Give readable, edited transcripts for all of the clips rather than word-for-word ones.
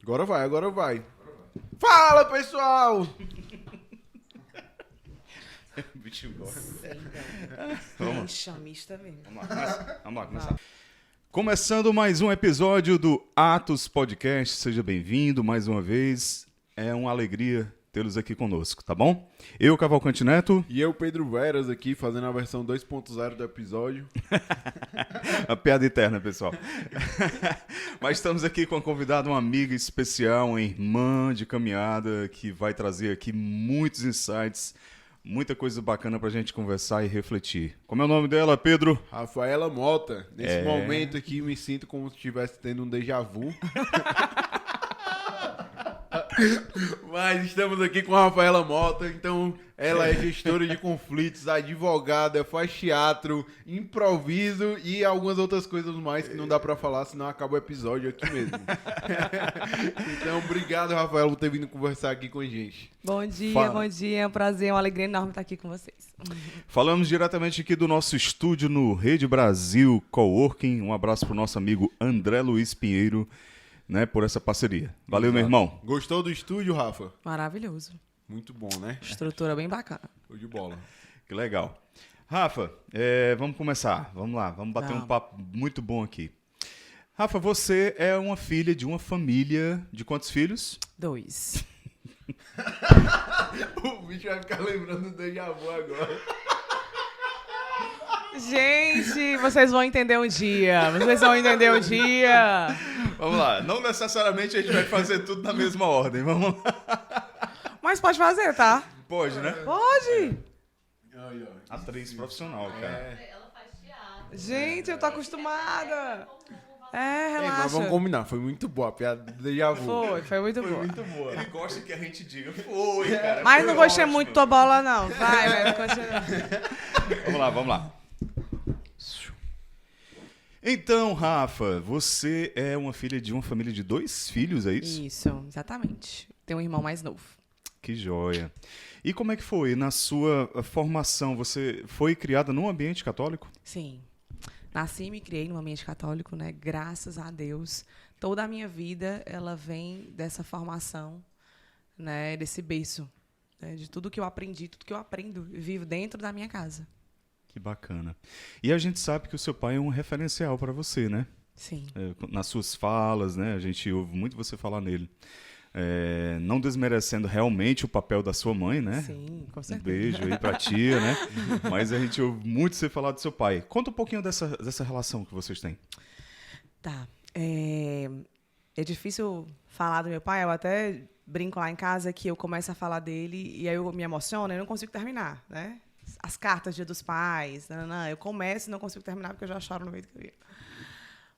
Agora vai, agora vai. Fala, pessoal! Bicho gosta. Vamos. Chamista mesmo. Vamos lá, começar. Começando mais um episódio do Atos Podcast. Seja bem-vindo mais uma vez. É uma alegria tê-los aqui conosco, tá bom? Eu, Cavalcante Neto. E eu, Pedro Veras, aqui fazendo a versão 2.0 do episódio. A piada interna, pessoal. Mas estamos aqui com uma convidada, uma amiga especial, uma irmã de caminhada que vai trazer aqui muitos insights, muita coisa bacana pra gente conversar e refletir. Como é o nome dela, Pedro? Rafaela Mota. Nesse momento aqui me sinto como se estivesse tendo um déjà vu. Mas estamos aqui com a Rafaela Mota, então ela é gestora de conflitos, advogada, faz teatro, improviso e algumas outras coisas mais que não dá pra falar, senão acaba o episódio aqui mesmo. Então, obrigado, Rafaela, por ter vindo conversar aqui com a gente. Bom dia, Fala. bom dia. É um prazer, uma alegria enorme estar aqui com vocês. Falamos diretamente aqui do nosso estúdio no Rede Brasil Coworking. Um abraço pro nosso amigo André Luiz Pinheiro, né, por essa parceria. Valeu, meu irmão. Gostou do estúdio, Rafa? Maravilhoso. Muito bom, né? Estrutura bem bacana. Show de bola. Que legal. Rafa, vamos começar. Vamos lá, vamos bater um papo muito bom aqui. Rafa, você é uma filha de uma família de quantos filhos? 2. O bicho vai ficar lembrando do déjà vu agora. Gente, vocês vão entender um dia. Vocês vão entender um dia. Vamos lá, não necessariamente a gente vai fazer tudo na mesma ordem. Vamos lá. Mas pode fazer, tá? Pode, né? Pode. Atriz profissional, cara. Ela faz teatro. Gente, eu tô acostumada. Ei, mas Relaxa. vamos combinar, foi muito boa a piada do déjà vu. Foi muito boa. boa. Ele gosta que a gente diga, foi, cara. Mas foi não gostei ótimo. muito da tua bola, não. Vai, continua. Vamos lá. Então, Rafa, você é uma filha de uma família de 2 filhos, é isso? Isso, exatamente. Tem um irmão mais novo. Que joia. E como é que foi na sua formação? Você foi criada num ambiente católico? Sim. Nasci e me criei num ambiente católico, né? Graças a Deus. Toda a minha vida, ela vem dessa formação, né? Desse berço, né? De tudo que eu aprendi, tudo que eu aprendo, eu vivo dentro da minha casa. Que bacana. E a gente sabe que o seu pai é um referencial para você, né? Sim. Nas suas falas, né? A gente ouve muito você falar nele. Não desmerecendo realmente o papel da sua mãe, né? Sim, com Um certeza. beijo aí pra tia, né? Mas a gente ouve muito você falar do seu pai. Conta um pouquinho dessa relação que vocês têm. Tá. É difícil falar do meu pai, eu até brinco lá em casa que eu começo a falar dele e aí eu me emociono e não consigo terminar, né? As cartas Dia dos Pais, eu começo e não consigo terminar porque eu já choro no meio do caminho.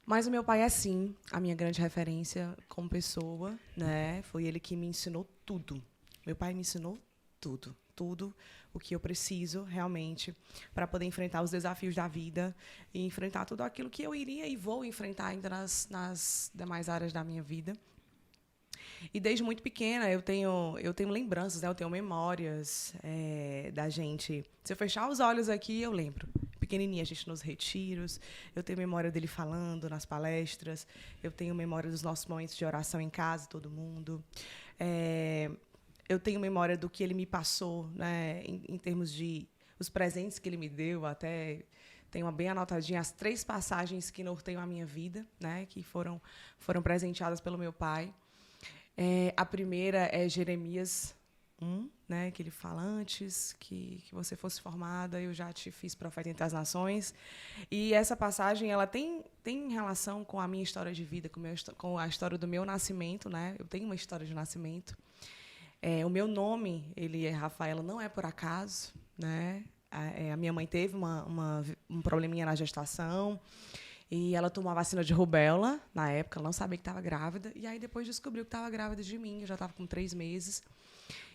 Mas o meu pai é, sim, a minha grande referência como pessoa, né? Foi ele que me ensinou tudo. Meu pai me ensinou tudo. Tudo o que eu preciso, realmente, para poder enfrentar os desafios da vida e enfrentar tudo aquilo que eu iria e vou enfrentar ainda nas demais áreas da minha vida. E desde muito pequena eu tenho lembranças, né? Eu tenho memórias da gente. Se eu fechar os olhos aqui, eu lembro. Pequenininha, a gente nos retiros. Eu tenho memória dele falando nas palestras. Eu tenho memória dos nossos momentos de oração em casa, todo mundo. Eu tenho memória do que ele me passou, né? Em termos de os presentes que ele me deu. Até tenho bem anotadinha as 3 passagens que norteiam a minha vida, né? Que foram presenteadas pelo meu pai. A primeira é Jeremias 1, né, que ele fala: antes que você fosse formada, eu já te fiz profeta entre as nações. E essa passagem ela tem relação com a minha história de vida, com a história do meu nascimento, né? Eu tenho uma história de nascimento. O meu nome, ele é Rafaela, não é por acaso, né? A minha mãe teve um probleminha na gestação. E ela tomou a vacina de rubéola, na época, ela não sabia que estava grávida. E aí depois descobriu que estava grávida de mim, eu já estava com 3 meses.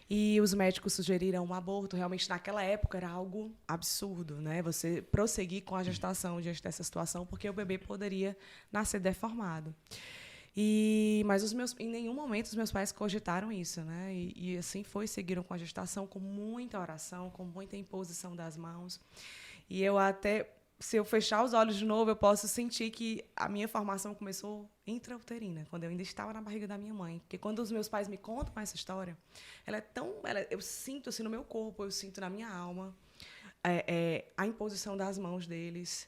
E os médicos sugeriram um aborto. Realmente, naquela época, era algo absurdo, né? Você prosseguir com a gestação diante dessa situação, porque o bebê poderia nascer deformado. Mas em nenhum momento os meus pais cogitaram isso, né? E assim foi, seguiram com a gestação, com muita oração, com muita imposição das mãos. E eu até se eu fechar os olhos de novo, eu posso sentir que a minha formação começou intrauterina, quando eu ainda estava na barriga da minha mãe. Porque quando os meus pais me contam essa história, ela é tão... eu sinto assim no meu corpo, eu sinto na minha alma a imposição das mãos deles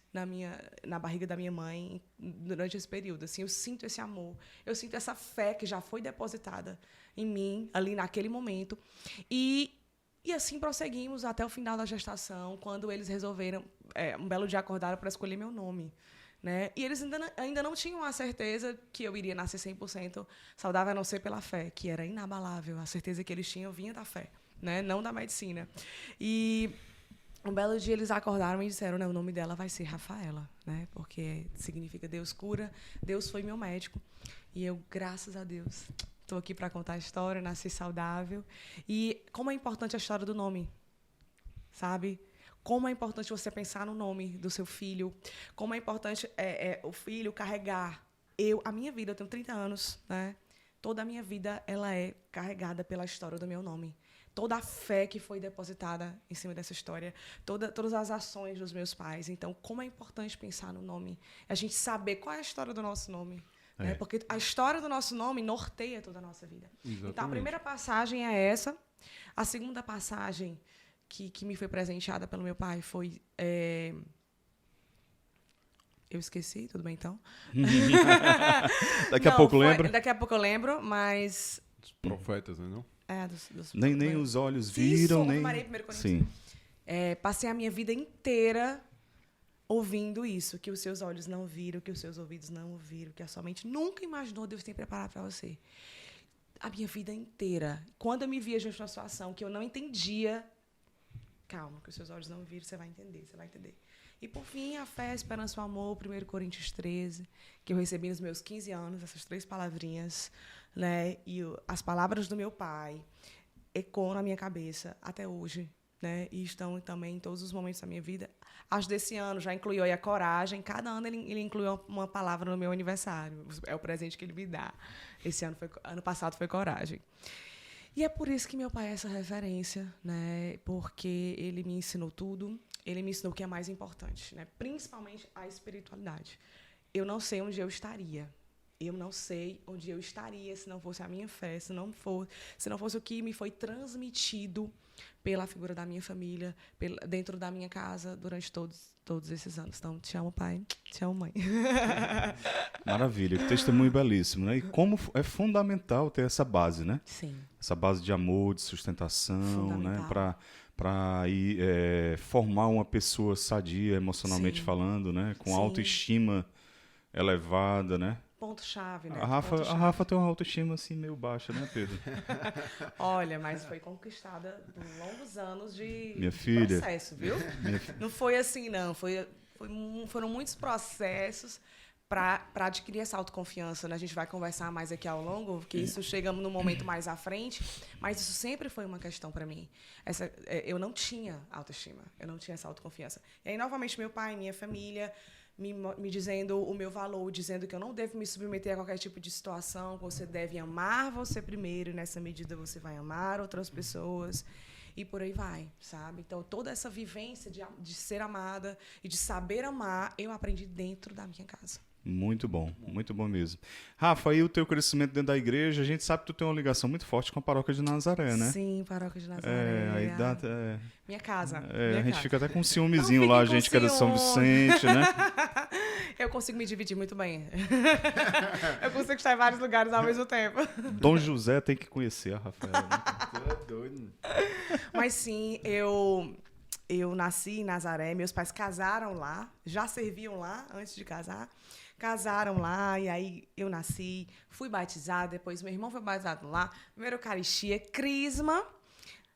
na barriga da minha mãe durante esse período. Assim, eu sinto esse amor, eu sinto essa fé que já foi depositada em mim, ali naquele momento. E assim prosseguimos até o final da gestação, quando eles resolveram, um belo dia acordaram para escolher meu nome. Né? E eles ainda não tinham a certeza que eu iria nascer 100% saudável, a não ser pela fé, que era inabalável. A certeza que eles tinham vinha da fé, né? Não da medicina. E um belo dia eles acordaram e disseram, né, o nome dela vai ser Rafaela, né? Porque significa Deus cura, Deus foi meu médico. E eu, graças a Deus, estou aqui para contar a história, nasci saudável. E como é importante a história do nome, sabe? Como é importante você pensar no nome do seu filho. Como é importante o filho carregar. A minha vida, eu tenho 30 anos, né? Toda a minha vida ela é carregada pela história do meu nome. Toda a fé que foi depositada em cima dessa história. Todas as ações dos meus pais. Então, como é importante pensar no nome. A gente saber qual é a história do nosso nome. Né? Porque a história do nosso nome norteia toda a nossa vida. Exatamente. Então, a primeira passagem é essa. A segunda passagem que me foi presenteada pelo meu pai foi... Eu esqueci, tudo bem então? Daqui a pouco lembra? Daqui a pouco eu lembro, mas... Os profetas, né? Não? Nem os olhos viram, nem... Maria, 1 Coríntios. Sim. Passei a minha vida inteira ouvindo isso, que os seus olhos não viram, que os seus ouvidos não ouviram, que a sua mente nunca imaginou Deus tem preparado para você. A minha vida inteira. Quando eu me via diante de uma situação que eu não entendia... Calma, que os seus olhos não viram, você vai entender, você vai entender. E, por fim, a fé, a esperança, o amor, 1 Coríntios 13, que eu recebi nos meus 15 anos, essas 3 palavrinhas, né? E as palavras do meu pai ecoam na minha cabeça até hoje, né? E estão também em todos os momentos da minha vida. As desse ano já incluiu aí a coragem. Cada ano ele incluiu uma palavra no meu aniversário. É o presente que ele me dá. Ano passado foi coragem. E é por isso que meu pai é essa referência, né? Porque ele me ensinou tudo, ele me ensinou o que é mais importante, né? Principalmente a espiritualidade. Eu não sei onde eu estaria. Eu não sei onde eu estaria se não fosse a minha fé, se não fosse o que me foi transmitido pela figura da minha família, dentro da minha casa, durante todos esses anos. Então, te amo, pai. Te amo, mãe. Maravilha. Que testemunho belíssimo, né? E como é fundamental ter essa base, né? Sim. Essa base de amor, de sustentação, né? Para formar uma pessoa sadia, emocionalmente falando, né? Com autoestima elevada, né? Ponto-chave, né? A Rafa tem uma autoestima assim meio baixa, né, Pedro? Olha, mas foi conquistada por longos anos de processo, viu? Não foi assim, não. Foram muitos processos para adquirir essa autoconfiança, né? A gente vai conversar mais aqui ao longo, porque isso chega no momento mais à frente, mas isso sempre foi uma questão para mim. Eu não tinha autoestima, eu não tinha essa autoconfiança. E aí, novamente, meu pai, minha família... Me dizendo o meu valor, dizendo que eu não devo me submeter a qualquer tipo de situação, que você deve amar você primeiro, e nessa medida você vai amar outras pessoas, e por aí vai, sabe? Então, toda essa vivência de ser amada e de saber amar, eu aprendi dentro da minha casa. muito bom mesmo. Rafa, aí o teu crescimento dentro da igreja, a gente sabe que tu tem uma ligação muito forte com a Paróquia de Nazaré, né? Sim, Paróquia de Nazaré. Aí dá... Minha casa. A gente fica até com um ciúmezinho lá, a gente que é de São Vicente, né? Eu consigo me dividir muito bem. Eu consigo estar em vários lugares ao mesmo tempo. Dom José tem que conhecer a Rafaela. Né? Tu é doido. Mas sim, eu nasci em Nazaré, meus pais casaram lá, já serviam lá antes de casar. Casaram lá, e aí eu nasci, fui batizada, depois meu irmão foi batizado lá, primeiro Eucaristia, Crisma,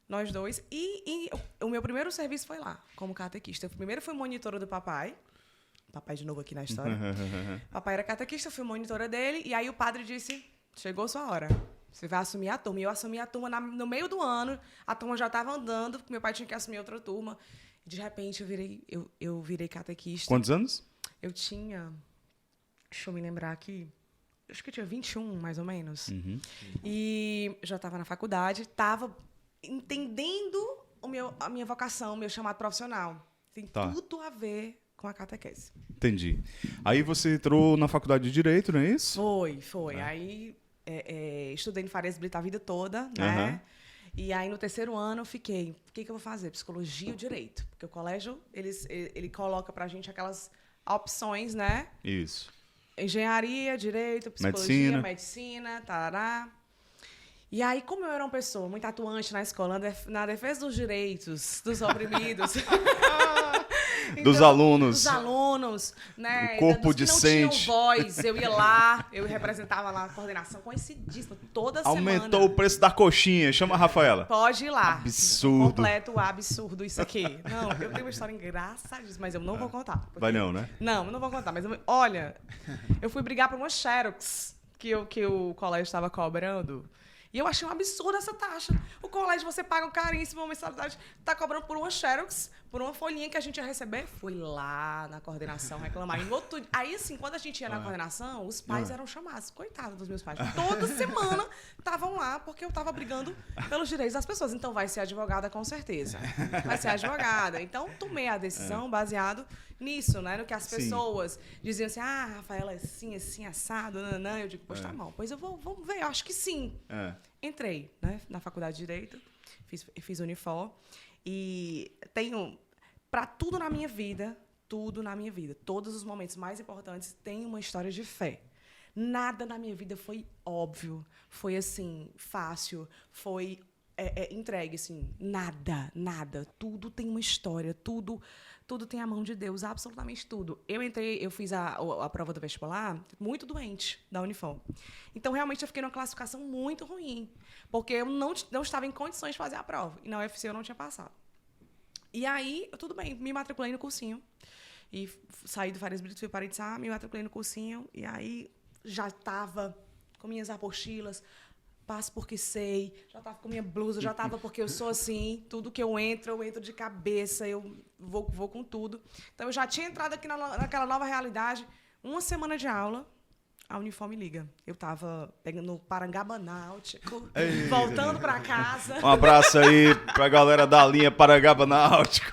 nós dois, e o meu primeiro serviço foi lá, como catequista. Eu primeiro fui monitora do papai de novo aqui na história. Papai era catequista, fui monitora dele, e aí o padre disse, chegou sua hora, você vai assumir a turma. E eu assumi a turma no meio do ano, a turma já estava andando, porque meu pai tinha que assumir outra turma. De repente eu virei catequista. Quantos anos? Eu tinha... Deixa eu me lembrar aqui. Acho que eu tinha 21, mais ou menos. Uhum. E já estava na faculdade, estava entendendo a minha vocação, o meu chamado profissional. Tem tudo a ver com a catequese. Entendi. Aí você entrou na faculdade de Direito, não é isso? Foi. Aí estudei no Farias Brito a vida toda, né? E aí no terceiro ano eu fiquei, o que eu vou fazer? Psicologia ou Direito? Porque o colégio, ele coloca pra gente aquelas opções, né? Isso. Engenharia, Direito, Psicologia, Medicina, tarará. E aí, como eu era uma pessoa muito atuante na escola, na defesa dos direitos dos oprimidos... Então, dos alunos. Dos alunos, né? O corpo dos que discente. não tinham voz. Eu ia lá, eu representava lá a coordenação conhecidíssima, toda semana. Aumentou o preço da coxinha. Chama a Rafaela. Pode ir lá. Absurdo. Completo absurdo isso aqui. Não, eu tenho uma história engraçadíssima, mas eu não vou contar. Porque... Vai não, né? Não, eu não vou contar. Mas olha, eu fui brigar por uma Xerox que o colégio estava cobrando. E eu achei um absurdo essa taxa. O colégio, você paga um caríssimo, uma mensalidade, tá cobrando por uma Xerox, por uma folhinha que a gente ia receber. Fui lá na coordenação reclamar. Aí, assim, quando a gente ia na coordenação, os pais eram chamados. Coitados dos meus pais. Toda semana estavam lá, porque eu estava brigando pelos direitos das pessoas. Então, vai ser advogada, com certeza. Vai ser advogada. Então, tomei a decisão baseado nisso, né? No que as pessoas diziam assim, Rafaela, assim, assado, nanã. Eu digo, pois tá bom, pois vamos ver, eu acho que sim. Entrei, né, na faculdade de Direito, fiz Unifor, e tenho, para tudo na minha vida, todos os momentos mais importantes, tem uma história de fé. Nada na minha vida foi óbvio, foi, assim, fácil, foi entregue, assim, nada. Tudo tem uma história, tudo tem a mão de Deus, absolutamente tudo. Eu fiz a prova do vestibular muito doente, da Unifor. Então, realmente, eu fiquei numa classificação muito ruim, porque eu não estava em condições de fazer a prova. E na UFC eu não tinha passado. E aí, tudo bem, me matriculei no cursinho. E saí do Farias Brito, fui para Itá, me matriculei no cursinho. E aí, já estava com minhas apostilas, passo porque sei, já estava com minha blusa, já estava porque eu sou assim, tudo que eu entro de cabeça, eu vou com tudo. Então, eu já tinha entrado aqui naquela nova realidade. Uma semana de aula, a Unifor me liga. Eu estava pegando o Parangaba Náutico, voltando para casa. Um abraço aí pra galera da linha Parangaba Náutico.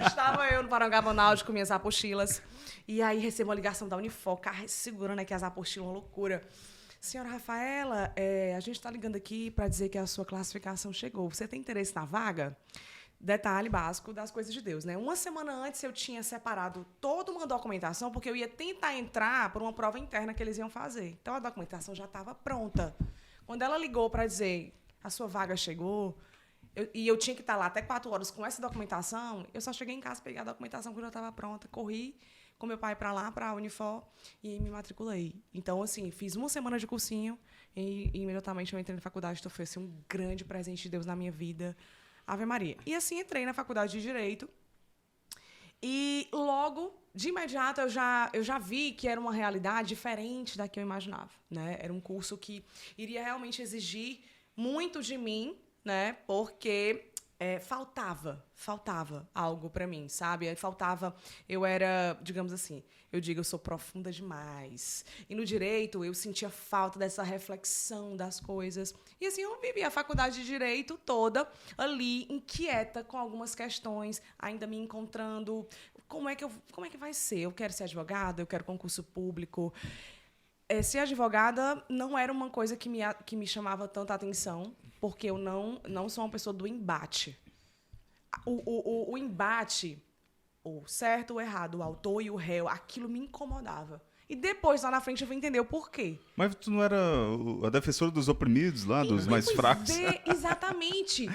Estava eu no Parangaba Náutico com minhas apostilas, e aí recebo uma ligação da Unifor, segurando aqui as apostilas, uma loucura. Senhora Rafaela, a gente está ligando aqui para dizer que a sua classificação chegou. Você tem interesse na vaga? Detalhe básico das coisas de Deus, né? Uma semana antes eu tinha separado toda uma documentação, porque eu ia tentar entrar por uma prova interna que eles iam fazer. Então, a documentação já estava pronta. Quando ela ligou para dizer a sua vaga chegou, e eu tinha que estar lá até 4 horas com essa documentação, eu só cheguei em casa, peguei a documentação que já estava pronta, corri com meu pai para lá, para a Unifor, e me matriculei. Então, assim, fiz uma semana de cursinho e imediatamente eu entrei na faculdade. Então, foi assim, um grande presente de Deus na minha vida. Ave Maria. E assim, entrei na faculdade de Direito. E logo, de imediato, eu já vi que era uma realidade diferente da que eu imaginava, né? Era um curso que iria realmente exigir muito de mim, né? Porque... faltava algo para mim, sabe? Eu era, digamos assim, eu sou profunda demais. E no direito eu sentia falta dessa reflexão das coisas. E assim, eu vivi a faculdade de Direito toda ali, inquieta com algumas questões, ainda me encontrando. Como é que vai ser? Eu quero ser advogada, eu quero concurso público. Ser advogada não era uma coisa que me chamava tanta atenção, porque eu não sou uma pessoa do embate. O embate, o certo ou errado, o autor e o réu, aquilo me incomodava. E depois, lá na frente, eu vou entender o porquê. Mas tu não era a defensora dos oprimidos lá, dos mais fracos? Exatamente.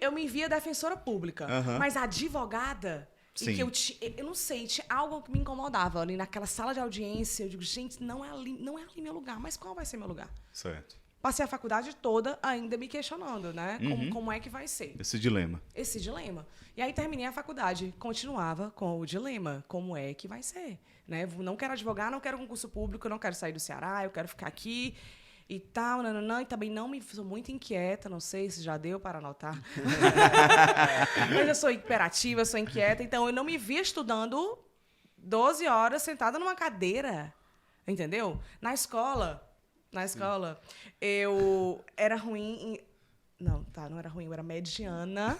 Eu me via defensora pública, mas advogada... Sim. E que eu não sei, tinha algo que me incomodava ali naquela sala de audiência. Eu digo, gente, não é ali meu lugar. Mas qual vai ser meu lugar? Certo. Passei a faculdade toda ainda me questionando, né? Como é que vai ser? Esse dilema. E aí terminei a faculdade, continuava com o dilema. Como é que vai ser? Né? Não quero advogar, não quero concurso público, não quero sair do Ceará, eu quero ficar aqui e tal, e também sou muito inquieta, não sei se já deu para anotar. Mas eu sou hiperativa, sou inquieta, então eu não me via estudando 12 horas sentada numa cadeira, entendeu? Na escola, eu era ruim Não era ruim, eu era mediana.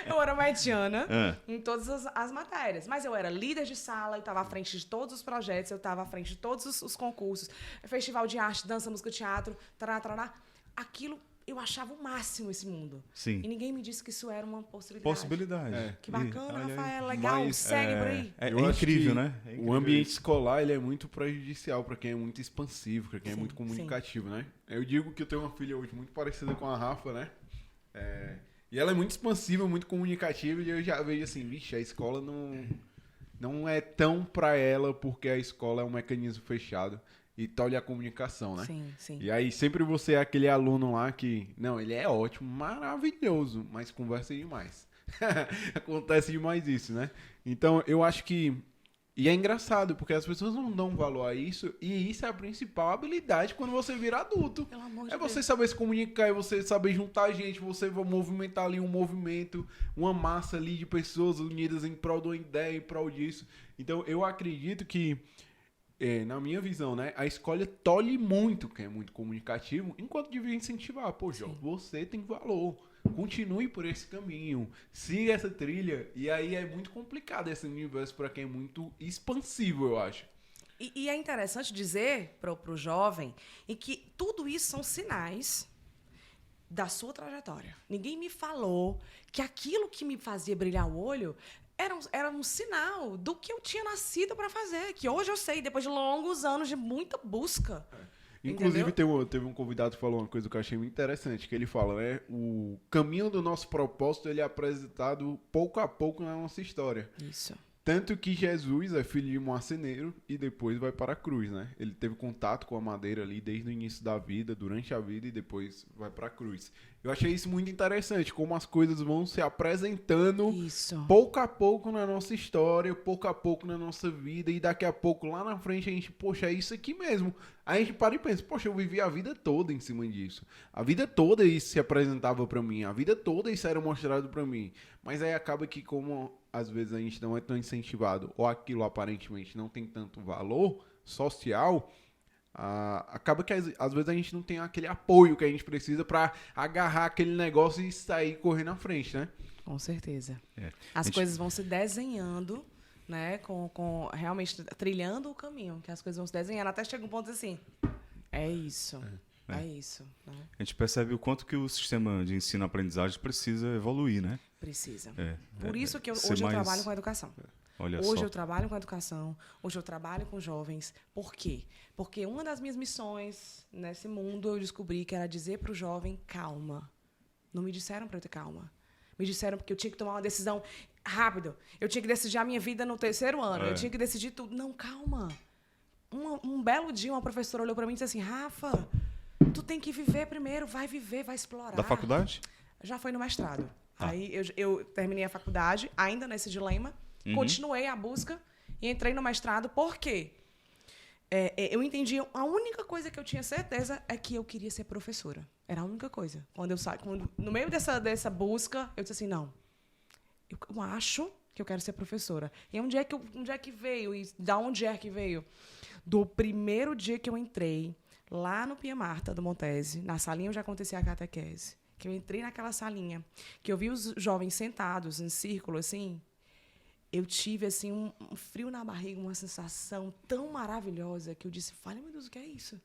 Eu era mediana em todas as matérias. Mas eu era líder de sala, eu estava à frente de todos os projetos, eu estava à frente de todos os concursos. Festival de arte, dança, música, teatro, tará. Aquilo, eu achava o máximo esse mundo. Sim. E ninguém me disse que isso era uma possibilidade. Que bacana, Olha aí. Rafael, legal, Mas, segue por aí. É Eu acho incrível, que né? É incrível o ambiente isso. escolar ele é muito prejudicial para quem é muito expansivo, para quem é Sim, muito comunicativo, né? Eu digo que eu tenho uma filha hoje muito parecida com a Rafa, né? E ela é muito expansiva, muito comunicativa, e eu já vejo assim, vixe, a escola não é tão para ela, porque a escola é um mecanismo fechado e tolhe a comunicação, né? Sim. E aí sempre você é aquele aluno lá que, não, ele é ótimo, maravilhoso, mas conversa demais. Acontece demais isso, né? Então eu acho que... E é engraçado, porque as pessoas não dão valor a isso, e isso é a principal habilidade quando você vira adulto. Pelo amor de É você Deus. saber se comunicar, é você saber juntar gente, você vai movimentar ali um movimento, uma massa ali de pessoas unidas em prol de uma ideia, em prol disso. Então eu acredito que, na minha visão, né, a escola tolhe muito quem é muito comunicativo, enquanto devia incentivar. Pô, João, você tem valor. Continue por esse caminho, siga essa trilha. E aí é muito complicado esse universo para quem é muito expansivo, eu acho. E é interessante dizer para o jovem em que tudo isso são sinais da sua trajetória. Ninguém me falou que aquilo que me fazia brilhar o olho era um sinal do que eu tinha nascido para fazer. Que hoje eu sei, depois de longos anos de muita busca. Inclusive, teve um convidado que falou uma coisa que eu achei muito interessante, que ele fala, né? O caminho do nosso propósito ele é apresentado pouco a pouco na nossa história. Isso. Tanto que Jesus é filho de um marceneiro e depois vai para a cruz, né? Ele teve contato com a madeira ali desde o início da vida, durante a vida e depois vai para a cruz. Eu achei isso muito interessante, como as coisas vão se apresentando Isso. pouco a pouco na nossa história, pouco a pouco na nossa vida e daqui a pouco lá na frente a gente, poxa, é isso aqui mesmo. Aí a gente para e pensa, poxa, eu vivi a vida toda em cima disso. A vida toda isso se apresentava para mim, a vida toda isso era mostrado para mim. Mas aí acaba que como às vezes a gente não é tão incentivado ou aquilo aparentemente não tem tanto valor social, acaba que às vezes a gente não tem aquele apoio que a gente precisa para agarrar aquele negócio e sair correndo na frente, né? Com certeza. É. As coisas vão se desenhando, né? Com realmente trilhando o caminho, que as coisas vão se desenhando. Até chega um ponto assim, é isso. É isso. Né? A gente percebe o quanto que o sistema de ensino-aprendizagem precisa evoluir, né? Precisa. É, Por isso que ser hoje eu mais- trabalho com a educação. Olha Hoje só. eu trabalho com educação, hoje eu trabalho com jovens. Por quê? Porque uma das minhas missões nesse mundo eu descobri que era dizer para o jovem, calma. Não me disseram para eu ter calma. Me disseram porque eu tinha que tomar uma decisão rápido. Eu tinha que decidir a minha vida no 3º ano. Eu tinha que decidir tudo. Não, calma. Um belo dia uma professora olhou para mim e disse assim, Rafa, tu tem que viver primeiro, vai viver, vai explorar. Da faculdade? Já foi no mestrado. Aí eu terminei a faculdade, ainda nesse dilema, continuei a busca e entrei no mestrado. Por quê? Eu entendi, a única coisa que eu tinha certeza é que eu queria ser professora. Era a única coisa. No meio dessa busca, eu disse assim, não, eu acho que eu quero ser professora. E onde é que veio? E da onde é que veio? Do primeiro dia que eu entrei lá no Pia Marta do Montese, na salinha onde acontecia a catequese, que eu entrei naquela salinha, que eu vi os jovens sentados em círculo, assim, eu tive assim um frio na barriga, uma sensação tão maravilhosa que eu disse, fale, meu Deus, o que é isso?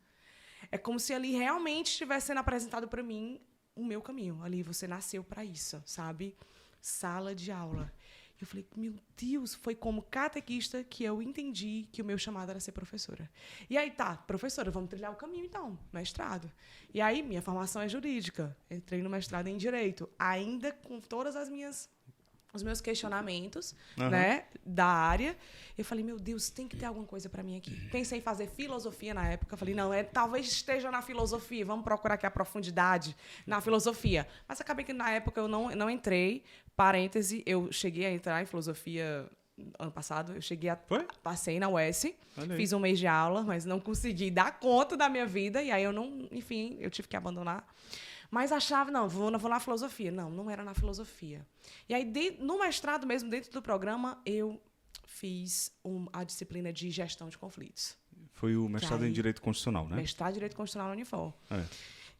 É como se ali realmente estivesse sendo apresentado para mim o meu caminho. Ali você nasceu para isso, sabe? Sala de aula. Eu falei, meu Deus, foi como catequista que eu entendi que o meu chamado era ser professora. E aí, tá, professora, vamos trilhar o caminho, então, mestrado. E aí, minha formação é jurídica. Entrei no mestrado em Direito, ainda com todas os meus questionamentos, né, da área. Eu falei, meu Deus, tem que ter alguma coisa para mim aqui. Pensei em fazer filosofia na época. Falei, não, talvez esteja na filosofia. Vamos procurar aqui a profundidade na filosofia. Mas acabei que na época eu não entrei. Parêntese, eu cheguei a entrar em filosofia ano passado. Foi? Passei na UES. Olha aí. Fiz um mês de aula, mas não consegui dar conta da minha vida. E aí eu eu tive que abandonar. Mas achava, não, vou na filosofia. Não era na filosofia. E aí, no mestrado mesmo, dentro do programa, eu fiz a disciplina de gestão de conflitos. Foi o mestrado aí- em Direito Constitucional, né? Mestrado em Direito Constitucional na Unifor. É.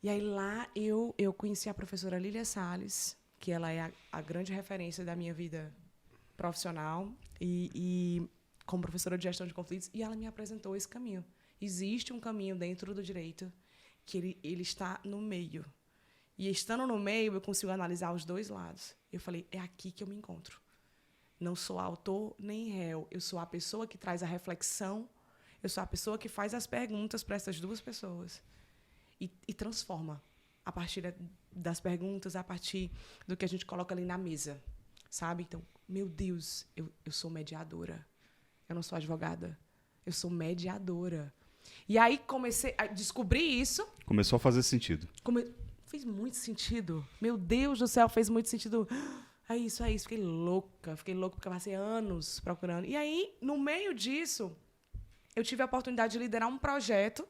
E aí lá eu conheci a professora Lília Salles, que ela é a grande referência da minha vida profissional e como professora de gestão de conflitos, e ela me apresentou esse caminho. Existe um caminho dentro do direito que ele está no meio. E estando no meio, eu consigo analisar os dois lados. Eu falei, é aqui que eu me encontro. Não sou autor nem réu. Eu sou a pessoa que traz a reflexão, eu sou a pessoa que faz as perguntas para essas duas pessoas. E transforma a partir das perguntas, a partir do que a gente coloca ali na mesa, sabe? Então, meu Deus, eu sou mediadora. Eu não sou advogada. Eu sou mediadora. E aí comecei a descobrir isso. Começou a fazer sentido. Fez muito sentido. Meu Deus do céu, fez muito sentido. É isso. Fiquei louca porque eu passei anos procurando. E aí, no meio disso, eu tive a oportunidade de liderar um projeto.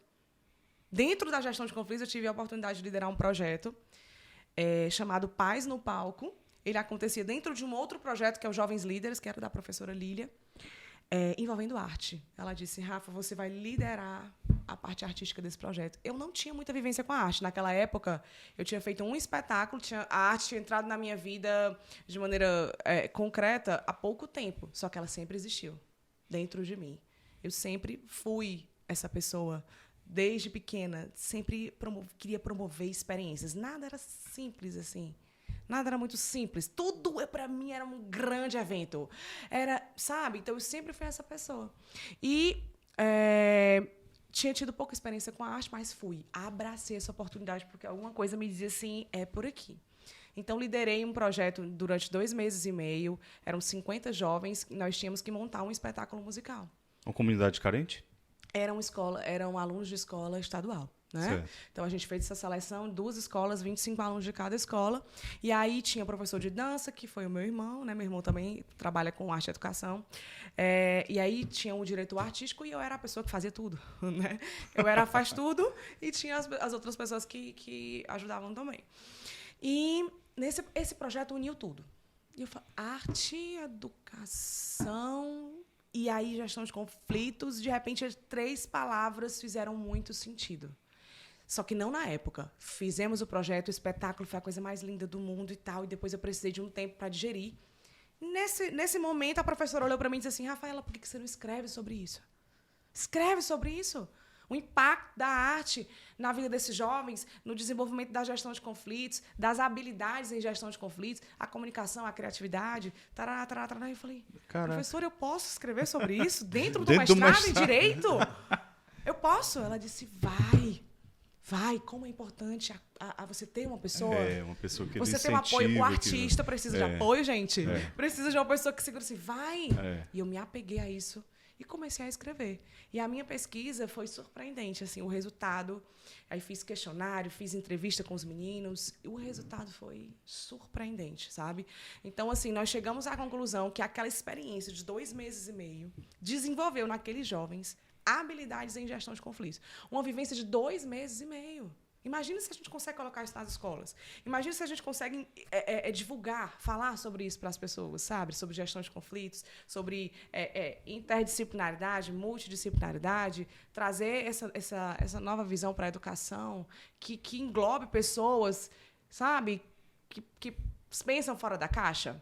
Dentro da gestão de conflitos, eu tive a oportunidade de liderar um projeto chamado Paz no Palco. Ele acontecia dentro de um outro projeto, que é o Jovens Líderes, que era da professora Lília, envolvendo arte. Ela disse, Rafa, você vai liderar a parte artística desse projeto. Eu não tinha muita vivência com a arte. Naquela época, eu tinha feito um espetáculo, a arte tinha entrado na minha vida de maneira concreta há pouco tempo, só que ela sempre existiu dentro de mim. Eu sempre fui essa pessoa. Desde pequena, sempre queria promover experiências. Nada era simples assim. Nada era muito simples. Tudo, para mim, era um grande evento. Sabe? Então, eu sempre fui essa pessoa. E tinha tido pouca experiência com a arte, mas fui. Abracei essa oportunidade, porque alguma coisa me dizia assim, é por aqui. Então, liderei um projeto durante 2 meses e meio. Eram 50 jovens. Nós tínhamos que montar um espetáculo musical. Uma comunidade carente? Eram alunos de escola estadual. Né? Certo. Então, a gente fez essa seleção, 2 escolas, 25 alunos de cada escola. E aí tinha professor de dança, que foi o meu irmão. Né? Meu irmão também trabalha com arte e educação. E aí tinha o diretor artístico e eu era a pessoa que fazia tudo. Né? Eu era faz tudo e tinha as outras pessoas que ajudavam também. E esse projeto uniu tudo. E eu falei, arte, educação... E aí, gestão de conflitos, de repente, as 3 palavras fizeram muito sentido. Só que não na época. Fizemos o projeto, o espetáculo foi a coisa mais linda do mundo e tal, e depois eu precisei de um tempo para digerir. Nesse momento, a professora olhou para mim e disse assim, Rafaela, por que você não escreve sobre isso? Escreve sobre isso. O impacto da arte na vida desses jovens, no desenvolvimento da gestão de conflitos, das habilidades em gestão de conflitos, a comunicação, a criatividade. Tarará. Eu falei, professor, eu posso escrever sobre isso dentro do mestrado em Direito? Eu posso? Ela disse, vai. Como é importante você ter uma pessoa... uma pessoa que você ter um apoio. O artista precisa de apoio, gente. Precisa de uma pessoa que segura assim, vai. E eu me apeguei a isso. E comecei a escrever. E a minha pesquisa foi surpreendente, assim, o resultado. Aí fiz questionário, fiz entrevista com os meninos, e o resultado foi surpreendente, sabe? Então, assim, nós chegamos à conclusão que aquela experiência de 2 meses e meio desenvolveu naqueles jovens habilidades em gestão de conflitos. Uma vivência de 2 meses e meio. Imagina se a gente consegue colocar isso nas escolas. Imagina se a gente consegue divulgar, falar sobre isso para as pessoas, sabe? Sobre gestão de conflitos, sobre interdisciplinaridade, multidisciplinaridade, trazer essa nova visão para a educação que englobe pessoas, sabe? Que pensam fora da caixa.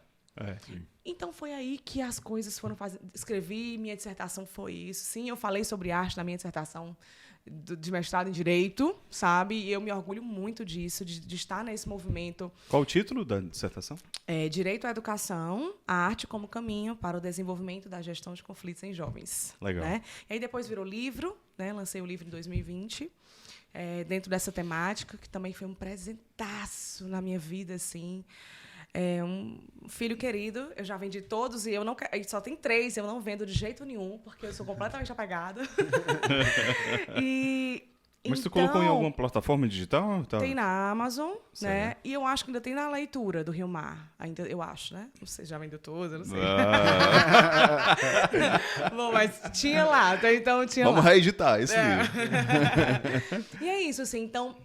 Então, foi aí que as coisas foram fazendo. Escrevi, minha dissertação foi isso. Sim, eu falei sobre arte na minha dissertação de mestrado em Direito, sabe? E eu me orgulho muito disso, de estar nesse movimento. Qual o título da dissertação? Direito à Educação, a Arte como Caminho para o Desenvolvimento da Gestão de Conflitos em Jovens. Legal. Né? E aí depois virou livro, né? Lancei o livro em 2020, dentro dessa temática, que também foi um presentaço na minha vida, assim. Um filho querido, eu já vendi todos e eu não só tem 3, eu não vendo de jeito nenhum, porque eu sou completamente apegada. Mas tu colocou em alguma plataforma digital? Tá. Tem na Amazon, né? E eu acho que ainda tem na Leitura do Rio Mar. Ainda, eu acho, né? Não sei, já vendeu todas, eu não sei. Bom, mas tinha lá, então tinha Vamos lá. reeditar, isso mesmo. E é isso, assim, então,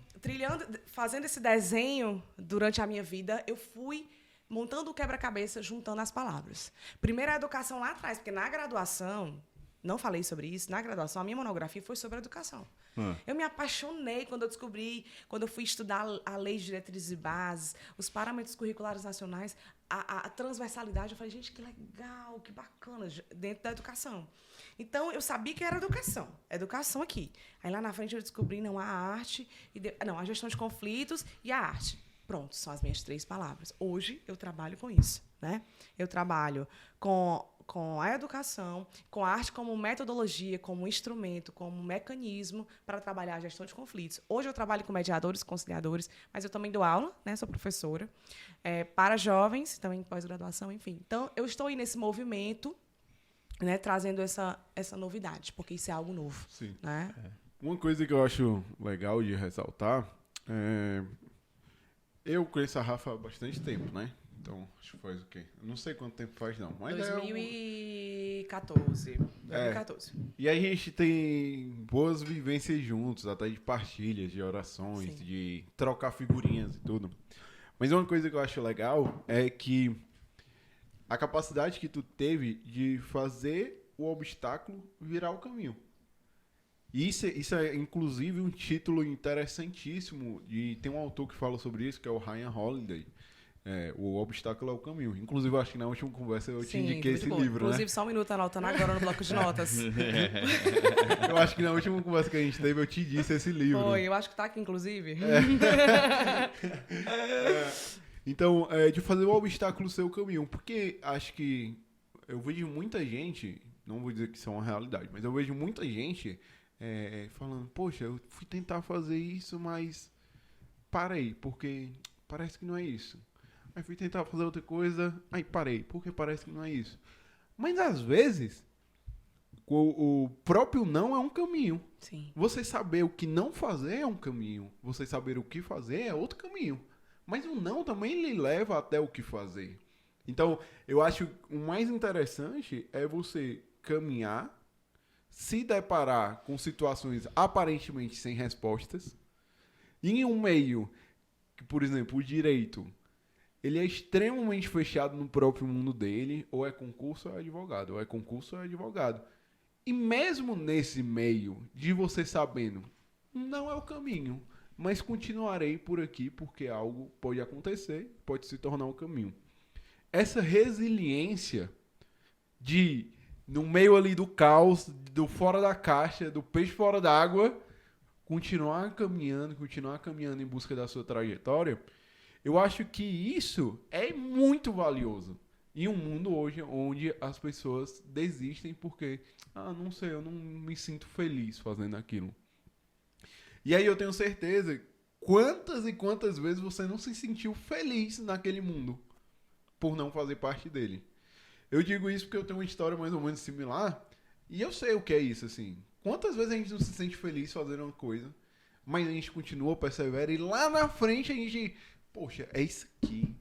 fazendo esse desenho durante a minha vida, eu fui montando o quebra-cabeça, juntando as palavras. Primeiro a educação lá atrás, porque na graduação, não falei sobre isso, na graduação, a minha monografia foi sobre educação. Eu me apaixonei quando eu descobri, quando eu fui estudar a Lei de Diretrizes e Bases, os parâmetros curriculares nacionais, a transversalidade. Eu falei, gente, que legal, que bacana, dentro da educação. Então, eu sabia que era educação aqui. Aí, lá na frente, eu descobri, não, a arte, a gestão de conflitos e a arte. Pronto, são as minhas 3 palavras. Hoje, eu trabalho com isso, né? Eu trabalho com a educação, com a arte como metodologia, como instrumento, como mecanismo para trabalhar a gestão de conflitos. Hoje eu trabalho com mediadores, conciliadores, mas eu também dou aula, né? Sou professora, para jovens, também pós-graduação, enfim. Então, eu estou aí nesse movimento, né, trazendo essa novidade, porque isso é algo novo. Sim. Né? Uma coisa que eu acho legal de ressaltar eu conheço a Rafa há bastante tempo, né? Então, acho que faz o quê? Eu não sei quanto tempo faz, não. Mas 2014. 2014. E aí a gente tem boas vivências juntos, até de partilhas, de orações, Sim. de trocar figurinhas e tudo. Mas uma coisa que eu acho legal é que a capacidade que tu teve de fazer o obstáculo virar o caminho. Isso é, inclusive, um título interessantíssimo. Tem um autor que fala sobre isso, que é o Ryan Holiday. O Obstáculo é o Caminho. Inclusive, eu acho que na última conversa eu te indiquei esse livro, inclusive, né? só um minuto anotando agora no bloco de notas. Eu acho que na última conversa que a gente teve, eu te disse esse livro. Foi, eu acho que tá aqui, inclusive. Então, de fazer o obstáculo ser o caminho. Porque acho que eu vejo muita gente, não vou dizer que isso é uma realidade, mas eu vejo muita gente falando, poxa, eu fui tentar fazer isso, mas parei, porque parece que não é isso. Aí fui tentar fazer outra coisa, aí parei, porque parece que não é isso. Mas às vezes, o próprio não é um caminho. Sim. Você saber o que não fazer é um caminho. Você saber o que fazer é outro caminho. Mas o não também lhe leva até o que fazer. Então, eu acho que o mais interessante é você caminhar, se deparar com situações aparentemente sem respostas, e em um meio que, por exemplo, o direito, ele é extremamente fechado no próprio mundo dele, ou é concurso ou é advogado, ou é concurso ou é advogado. E mesmo nesse meio, de você sabendo, não é o caminho, mas continuarei por aqui porque algo pode acontecer, pode se tornar um caminho. Essa resiliência de, no meio ali do caos, do fora da caixa, do peixe fora d'água, continuar caminhando em busca da sua trajetória, eu acho que isso é muito valioso. Em um mundo hoje onde as pessoas desistem porque, não sei, eu não me sinto feliz fazendo aquilo. E aí eu tenho certeza, quantas e quantas vezes você não se sentiu feliz naquele mundo por não fazer parte dele. Eu digo isso porque eu tenho uma história mais ou menos similar e eu sei o que é isso, assim. Quantas vezes a gente não se sente feliz fazendo uma coisa, mas a gente continua, persevera e lá na frente a gente, poxa, é isso aqui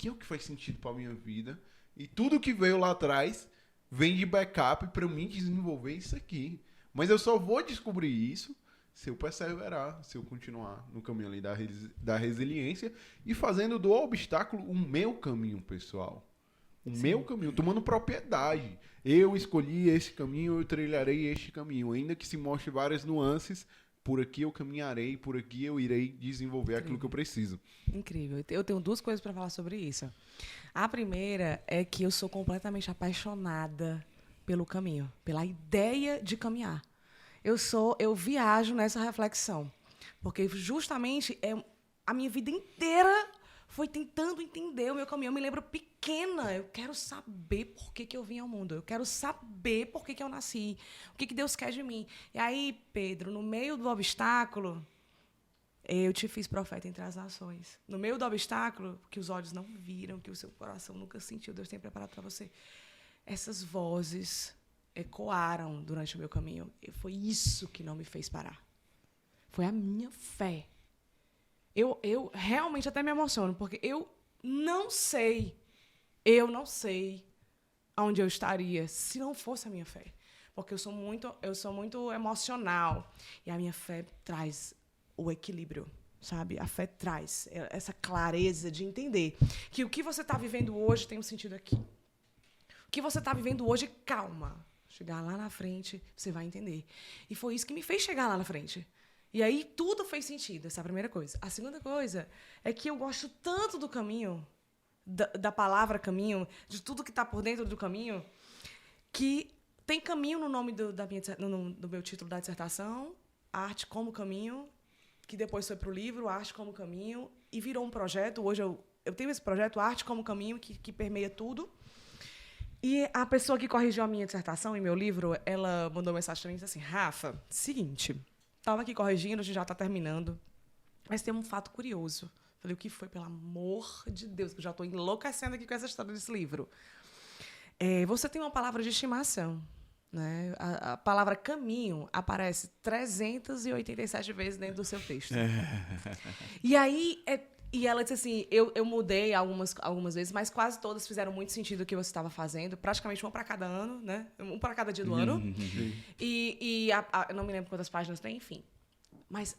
é o que faz sentido pra minha vida e tudo que veio lá atrás vem de backup pra mim desenvolver isso aqui. Mas eu só vou descobrir isso se eu perseverar, se eu continuar no caminho ali da resiliência e fazendo do obstáculo o meu caminho, pessoal. Meu caminho, tomando propriedade. Eu escolhi esse caminho, eu trilharei este caminho. Ainda que se mostre várias nuances, por aqui eu caminharei, por aqui eu irei desenvolver aquilo que eu preciso. Incrível. Eu tenho 2 coisas para falar sobre isso. A primeira é que eu sou completamente apaixonada pelo caminho, pela ideia de caminhar. Eu viajo nessa reflexão, porque justamente a minha vida inteira foi tentando entender o meu caminho. Eu me lembro pequena, eu quero saber por que eu vim ao mundo, eu quero saber por que eu nasci, o que Deus quer de mim. E aí, Pedro, no meio do obstáculo, eu te fiz profeta entre as nações. No meio do obstáculo, que os olhos não viram, que o seu coração nunca sentiu, Deus tem preparado para você. Essas vozes ecoaram durante o meu caminho. E foi isso que não me fez parar. Foi a minha fé. Eu realmente até me emociono, porque eu não sei onde eu estaria se não fosse a minha fé. Porque eu sou muito emocional. E a minha fé traz o equilíbrio, sabe? A fé traz essa clareza de entender que o que você está vivendo hoje tem um sentido aqui. O que você está vivendo hoje, calma. Chegar lá na frente, você vai entender. E foi isso que me fez chegar lá na frente. E aí tudo fez sentido, essa é a primeira coisa. A segunda coisa é que eu gosto tanto do caminho, da palavra caminho, de tudo que está por dentro do caminho, que tem caminho no nome do meu título da dissertação, Arte como Caminho, que depois foi para o livro, Arte como Caminho, e virou um projeto. Hoje eu tenho esse projeto, Arte como Caminho, que permeia tudo. E a pessoa que corrigiu a minha dissertação em meu livro, ela mandou mensagem para mim e disse assim, Rafa, seguinte, estava aqui corrigindo, a gente já está terminando, mas tem um fato curioso. Falei, o que foi? Pelo amor de Deus, que eu já estou enlouquecendo aqui com essa história desse livro. Você tem uma palavra de estimação. Né? A palavra caminho aparece 387 vezes dentro do seu texto. E aí... E ela disse assim, eu mudei algumas vezes, mas quase todas fizeram muito sentido o que você estava fazendo. Praticamente uma para cada ano, né? Um para cada dia do ano. Eu não me lembro quantas páginas tem, enfim. Mas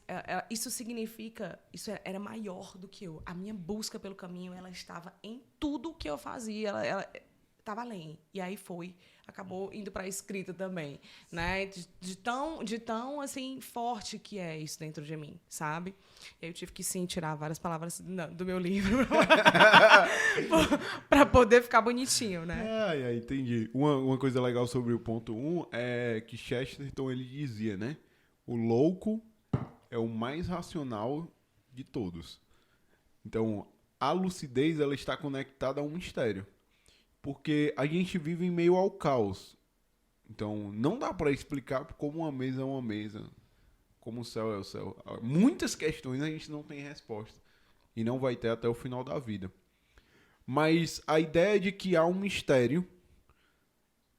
isso significa... Isso era maior do que eu. A minha busca pelo caminho, ela estava em tudo que eu fazia. Ela estava além. E aí acabou indo para a escrita também, né? De tão assim forte que é isso dentro de mim, sabe? Eu tive que sim tirar várias palavras do meu livro para poder ficar bonitinho, né? Entendi. Uma coisa legal sobre o ponto 1 é que Chesterton ele dizia, né? O louco é o mais racional de todos. Então, a lucidez ela está conectada a um mistério. Porque a gente vive em meio ao caos. Então, não dá para explicar como uma mesa é uma mesa, como o céu é o céu. Muitas questões a gente não tem resposta. E não vai ter até o final da vida. Mas a ideia de que há um mistério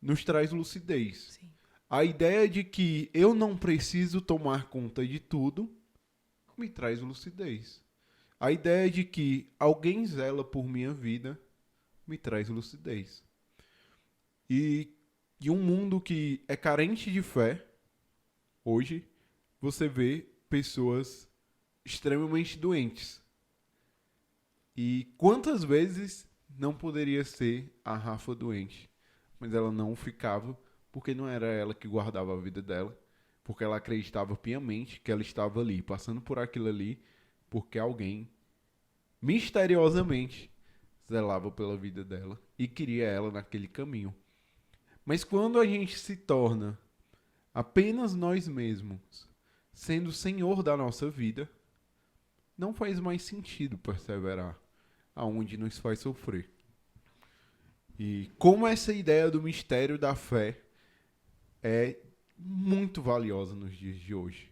nos traz lucidez. Sim. A ideia de que eu não preciso tomar conta de tudo me traz lucidez. A ideia de que alguém zela por minha vida me traz lucidez. E um mundo que é carente de fé, hoje, você vê pessoas extremamente doentes. E quantas vezes não poderia ser a Rafa doente? Mas ela não ficava, porque não era ela que guardava a vida dela, porque ela acreditava piamente que ela estava ali, passando por aquilo ali, porque alguém, misteriosamente, zelava pela vida dela e queria ela naquele caminho. Mas quando a gente se torna apenas nós mesmos, sendo o senhor da nossa vida, não faz mais sentido perseverar aonde nos faz sofrer. E como essa ideia do mistério da fé é muito valiosa nos dias de hoje.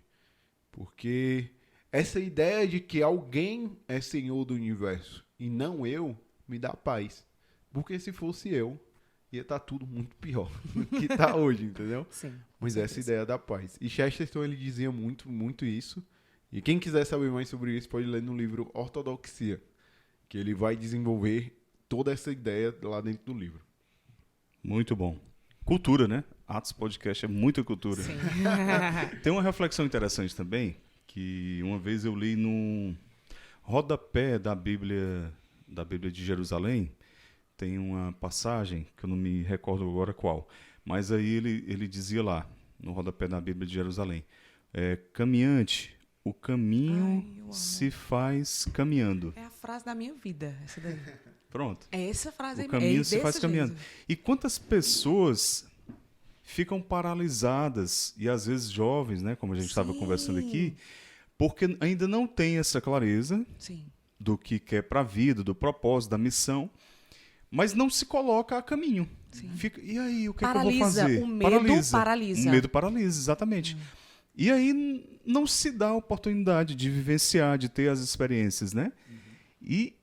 Porque essa ideia de que alguém é senhor do universo e não eu, me dá paz. Porque se fosse eu, ia estar tudo muito pior do que está hoje, entendeu? Sim. Mas essa ideia da paz. E Chesterton, ele dizia muito, muito isso. E quem quiser saber mais sobre isso, pode ler no livro Ortodoxia, que ele vai desenvolver toda essa ideia lá dentro do livro. Muito bom. Cultura, né? Atos Podcast é muita cultura. Sim. Tem uma reflexão interessante também, que uma vez eu li no rodapé da Bíblia de Jerusalém, tem uma passagem, que eu não me recordo agora qual, mas aí ele dizia lá, no rodapé da Bíblia de Jerusalém, caminhante, o caminho se faz caminhando. É a frase da minha vida, essa daí. Pronto. É essa frase aí. O caminho se desse faz caminhando. jeito. E quantas pessoas ficam paralisadas, e às vezes jovens, né, como a gente estava conversando aqui, porque ainda não tem essa clareza Sim. do que quer para a vida, do propósito, da missão, mas não se coloca a caminho. Fica, e aí, o que é que eu vou fazer? O medo paralisa. O medo paralisa, exatamente. E aí não se dá a oportunidade de vivenciar, de ter as experiências, né? E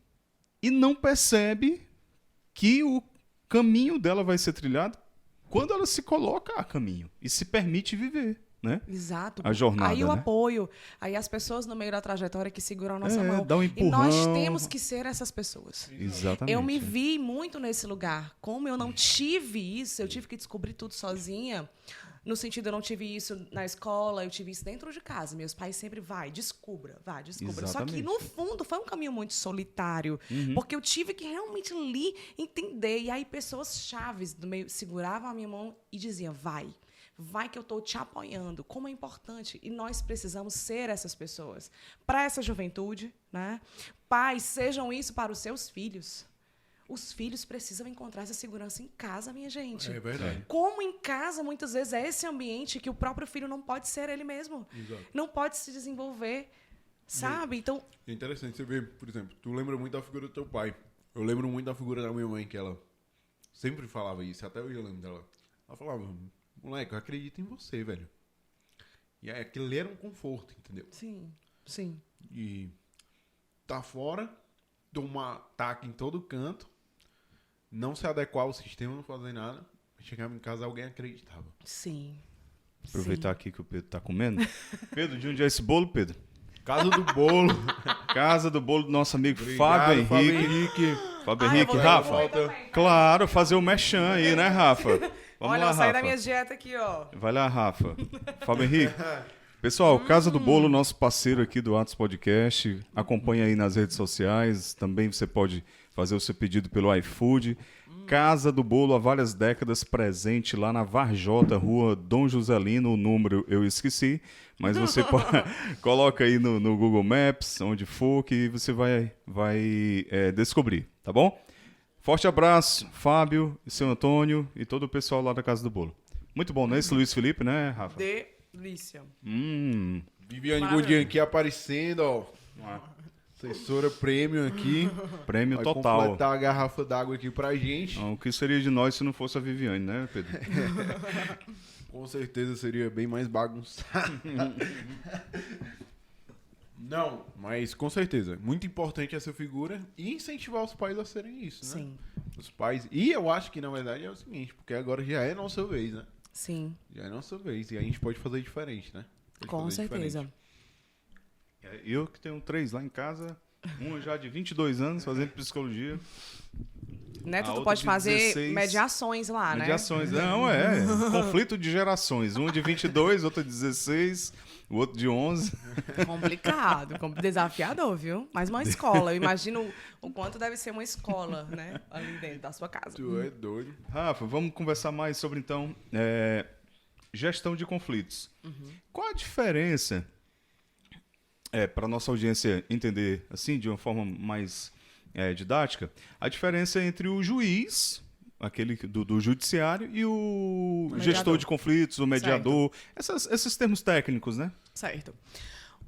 não percebe que o caminho dela vai ser trilhado quando ela se coloca a caminho e se permite viver, né? Exato. A jornada, aí o né? apoio, aí as pessoas no meio da trajetória que seguram a nossa mão. dá um empurrão. E nós temos que ser essas pessoas. Exatamente. Eu me vi muito nesse lugar. Como eu não tive isso, eu tive que descobrir tudo sozinha. No sentido, eu não tive isso na escola, eu tive isso dentro de casa. Meus pais sempre, descubra. Exatamente. Só que, no fundo, foi um caminho muito solitário. Porque eu tive que realmente ali entender. E aí, pessoas chaves do meio seguravam a minha mão e diziam, vai que eu estou te apoiando. Como é importante. E nós precisamos ser essas pessoas. Para essa juventude, né? Pais, sejam isso para os seus filhos. Os filhos precisam encontrar essa segurança em casa, minha gente. É verdade. Como em casa, muitas vezes, é esse ambiente que o próprio filho não pode ser ele mesmo. Exato. Não pode se desenvolver, sabe? Então, É interessante você ver, por exemplo, tu lembra muito da figura do teu pai. Eu lembro muito da figura da minha mãe, que ela sempre falava isso, até hoje eu lembro dela. Ela falava, moleque, eu acredito em você, velho. E aí, aquilo ali era um conforto, entendeu? sim. E tá fora, tomar ataque em todo canto, não se adequar ao sistema, não fazer nada. Chegava em casa, alguém acreditava. Sim. Aproveitar aqui que o Pedro tá comendo. Pedro, de onde é esse bolo, Pedro? Casa do bolo. Casa do bolo do nosso amigo Obrigado, Fábio Henrique. Fábio Henrique, eu vou Rafa. comer também. Claro, fazer o merchan aí, né, Rafa? Vamos Olha, lá, eu saí da Rafa. minha dieta aqui, ó. Vai lá, Rafa. Fábio Henrique. Pessoal, Casa do Bolo, nosso parceiro aqui do Atos Podcast. Acompanha aí nas redes sociais. Também você pode fazer o seu pedido pelo iFood. Casa do Bolo, há várias décadas, presente lá na Varjota, rua Dom Joselino. O número eu esqueci, mas você coloca aí no Google Maps, onde for, que você vai descobrir, tá bom? Forte abraço, Fábio, seu Antônio e todo o pessoal lá da Casa do Bolo. Muito bom, né? Esse Luiz Felipe, né, Rafa? Delícia. Viviane Maravilha. Godinho aqui aparecendo, ó. Assessora premium aqui. Prêmio Vai total. completar a garrafa d'água aqui pra gente. O que seria de nós se não fosse a Viviane, né, Pedro? Com certeza seria bem mais bagunçado. Não, mas com certeza. Muito importante essa figura e incentivar os pais a serem isso, né? Sim. Os pais. E eu acho que, na verdade, é o seguinte, porque agora já é nossa vez, né? Sim, Já é nossa vez. E a gente pode fazer diferente, né? Pode com fazer certeza. diferente. Eu que tenho 3 lá em casa, uma já de 22 anos fazendo psicologia. Neto, A tu outra pode de fazer 16. mediações lá, Mediações. Não, conflito de gerações. Um de 22, outro de 16, o outro de 11. né? Complicado, desafiador, viu? Mas uma escola, eu imagino o quanto deve ser uma escola, né? Ali dentro da sua casa. Tu é doido. Rafa, vamos conversar mais sobre, então, gestão de conflitos. Qual a diferença, para a nossa audiência entender, assim, de uma forma mais didática, a diferença entre o juiz, aquele do judiciário, e o gestor de conflitos, o mediador, esses termos técnicos, né? Certo.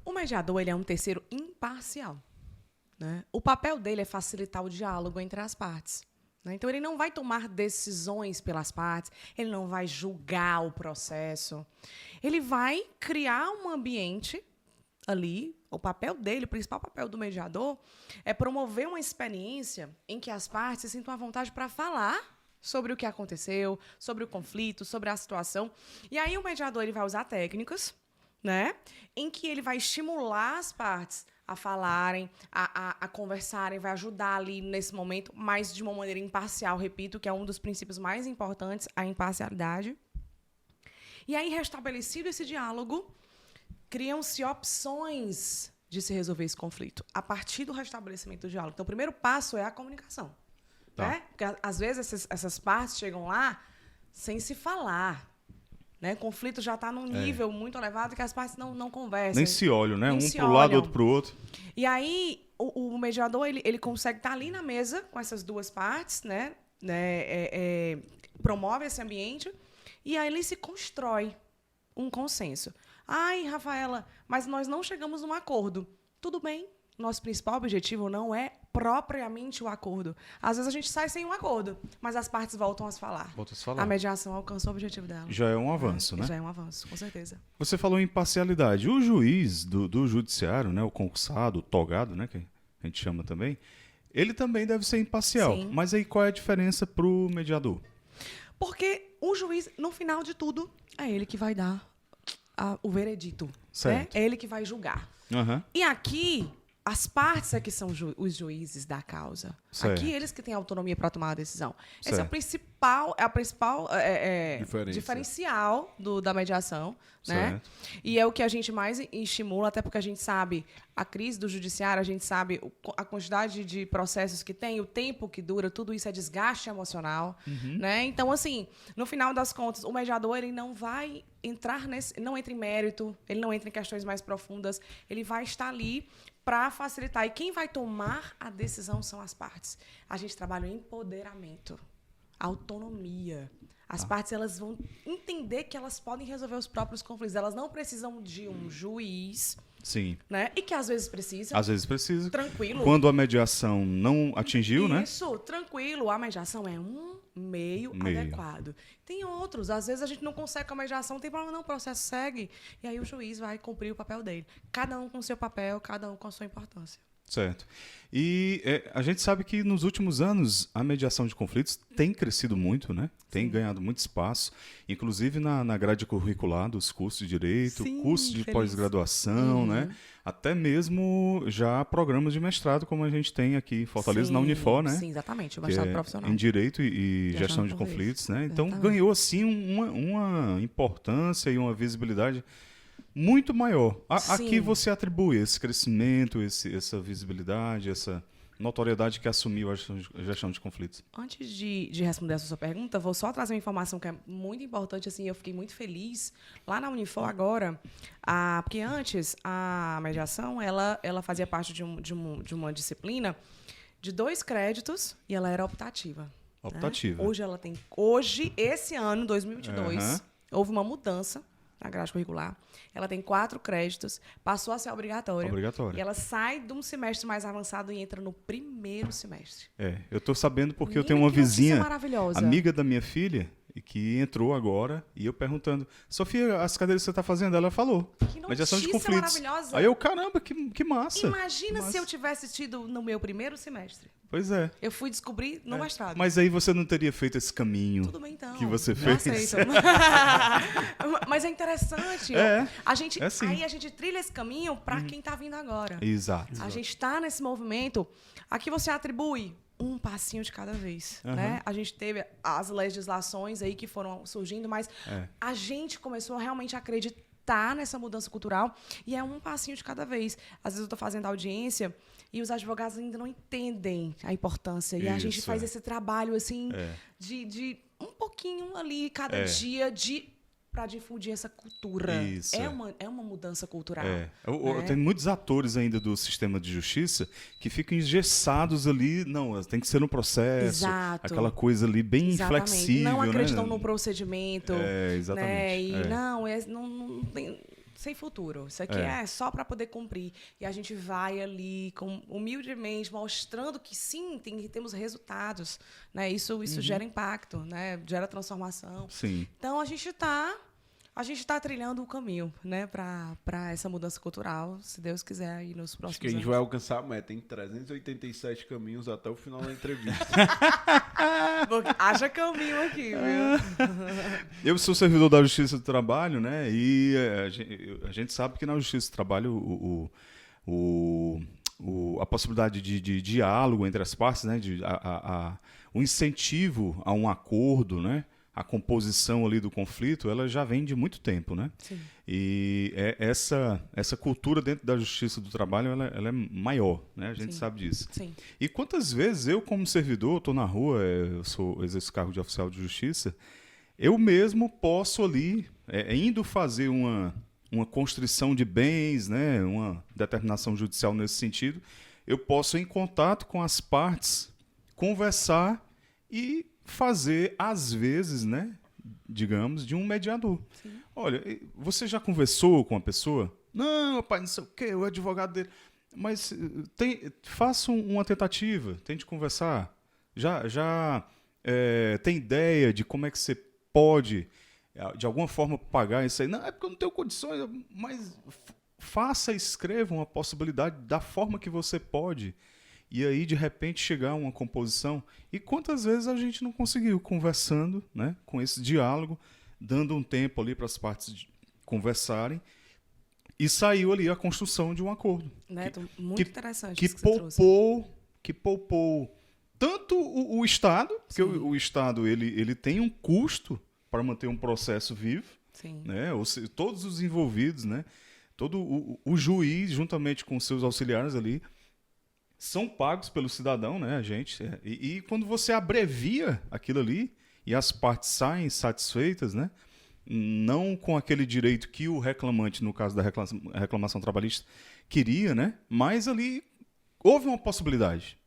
O mediador, ele é um terceiro imparcial, né? O papel dele é facilitar o diálogo entre as partes, né? Então, ele não vai tomar decisões pelas partes, ele não vai julgar o processo, ele vai criar um ambiente ali. O papel dele, o principal papel do mediador, é promover uma experiência em que as partes se sintam à vontade para falar sobre o que aconteceu, sobre o conflito, sobre a situação. E aí o mediador ele vai usar técnicas, né, em que ele vai estimular as partes a falarem, a conversarem, vai ajudar ali nesse momento, mas de uma maneira imparcial, repito, que é um dos princípios mais importantes, a imparcialidade. E aí, restabelecido esse diálogo, criam-se opções de se resolver esse conflito a partir do restabelecimento do diálogo. Então, o primeiro passo é a comunicação. Tá. Né? Porque, às vezes, essas partes chegam lá sem se falar. Né? O conflito já está num nível muito elevado que as partes não conversam. Nem se olham, né? Nem Um se pro lado, olham. outro pro outro. E aí, o mediador ele consegue estar ali na mesa com essas duas partes, né? Promove esse ambiente e aí ele se constrói um consenso. Ai, Rafaela, mas nós não chegamos num acordo. Tudo bem, nosso principal objetivo não é propriamente o acordo. Às vezes a gente sai sem um acordo, mas as partes voltam a se falar. Volta a se falar. A mediação alcançou o objetivo dela. Já é um avanço, né? Já é um avanço, com certeza. Você falou em imparcialidade. O juiz do judiciário, né, o concursado, o togado, né, que a gente chama também, ele também deve ser imparcial. Sim. Mas aí qual é a diferença pro mediador? Porque o juiz, no final de tudo, é ele que vai dar o veredito. Certo. Né? É ele que vai julgar. Aham. E aqui, as partes é que são os juízes da causa. Certo. Aqui eles que têm autonomia para tomar a decisão. Esse Certo. é a principal diferencial da mediação, né? Certo. E é o que a gente mais estimula, até porque a gente sabe a crise do judiciário, a gente sabe a quantidade de processos que tem, o tempo que dura, tudo isso é desgaste emocional, né? Então, assim, no final das contas, o mediador ele não vai entrar não entra em mérito, ele não entra em questões mais profundas, ele vai estar ali para facilitar. E quem vai tomar a decisão são as partes. A gente trabalha o empoderamento, autonomia. As partes elas vão entender que elas podem resolver os próprios conflitos. Elas não precisam de um juiz, Sim. né? E que às vezes precisam. Às vezes precisa. Tranquilo. Quando a mediação não atingiu, né? Isso, tranquilo. A mediação é um meio adequado. Tem outros. Às vezes a gente não consegue com a mediação, não tem problema não, o processo segue. E aí o juiz vai cumprir o papel dele. Cada um com o seu papel, cada um com a sua importância. Certo. E a gente sabe que nos últimos anos a mediação de conflitos tem crescido muito, né? Tem ganhado muito espaço, inclusive na grade curricular dos cursos de direito, Sim, cursos de feliz. pós-graduação, né? Até mesmo já programas de mestrado, como a gente tem aqui em Fortaleza, na Unifor, né? Sim, exatamente, o Que mestrado é profissional. em Direito e Gestão de Conflitos, né? Então ganhou, assim, uma importância e uma visibilidade muito maior. A que você atribui esse crescimento, essa visibilidade, essa notoriedade que assumiu a gestão de conflitos? Antes de responder essa sua pergunta, vou só trazer uma informação que é muito importante. Assim, eu fiquei muito feliz lá na Unifor agora, porque antes a mediação ela fazia parte de uma disciplina de 2 créditos e ela era optativa. Optativa. Né? Hoje, esse ano, 2022, houve uma mudança na grade curricular. Ela tem 4 créditos, passou a ser obrigatória. E ela sai de um semestre mais avançado e entra no primeiro semestre. Eu tô sabendo porque eu tenho uma vizinha, maravilhosa. amiga da minha filha, que entrou agora, e eu perguntando, Sofia, as cadeiras que você está fazendo? Ela falou, mediação de conflitos. Maravilhosa. Aí eu, caramba, que massa. Imagina se eu tivesse tido no meu primeiro semestre. Pois é. Eu fui descobrir no mestrado. Mas aí você não teria feito esse caminho. Tudo bem, então. Que você Eu fez. aceito. Mas é interessante. Aí a gente trilha esse caminho para quem está vindo agora. Exato. A gente está nesse movimento. Aqui você atribui um passinho de cada vez, né? A gente teve as legislações aí que foram surgindo, mas a gente começou realmente a acreditar nessa mudança cultural e é um passinho de cada vez. Às vezes eu estou fazendo audiência e os advogados ainda não entendem a importância. E a gente faz esse trabalho assim de um pouquinho ali cada dia para difundir essa cultura. Isso, é uma mudança cultural. Tem muitos atores ainda do sistema de justiça que ficam engessados ali. Não, tem que ser no processo. Exato. Aquela coisa ali bem inflexível. Não acreditam né? no procedimento. Exatamente. Né? E não tem... Sem futuro. Isso aqui é só para poder cumprir. E a gente vai ali, humildemente, mostrando que sim, temos resultados. Né? Isso gera impacto, né? Gera transformação. Sim. Então, a gente está trilhando o caminho, né, para essa mudança cultural, se Deus quiser, aí nos próximos anos. Acho que a gente vai alcançar a meta em 387 caminhos até o final da entrevista. Haja caminho aqui, viu? Eu sou servidor da Justiça do Trabalho, né? E a gente sabe que na Justiça do Trabalho a possibilidade de diálogo entre as partes, né? O incentivo a um acordo, né? A composição ali do conflito, ela já vem de muito tempo, né? Sim. E essa cultura dentro da Justiça do Trabalho, ela é maior, né? A gente sabe disso. Sim. E quantas vezes eu, como servidor, estou na rua, eu exerço cargo de oficial de justiça, eu mesmo posso ali, indo fazer uma constrição de bens, né? Uma determinação judicial nesse sentido, eu posso, em contato com as partes, conversar e fazer, às vezes, né, digamos, de um mediador. Sim. Olha, você já conversou com a pessoa? Não, pai, não sei o quê, o advogado dele... Mas faça uma tentativa, tente conversar. Já tem ideia de como é que você pode, de alguma forma, pagar isso aí? Não, é porque eu não tenho condições, mas escreva uma possibilidade da forma que você pode. E aí, de repente, chegar a uma composição. E quantas vezes a gente não conseguiu conversando, né, com esse diálogo, dando um tempo ali para as partes conversarem, E saiu ali a construção de um acordo. Neto, muito que- interessante Que isso que você trouxe. poupou tanto o Estado, porque Sim. o Estado ele tem um custo para manter um processo vivo, Sim. né? Ou seja, todos os envolvidos, né? Todo o juiz, juntamente com seus auxiliares ali, são pagos pelo cidadão, né? A gente. E quando você abrevia aquilo ali e as partes saem satisfeitas, né? Não com aquele direito que o reclamante, no caso da reclamação trabalhista, queria, né? Mas ali houve uma possibilidade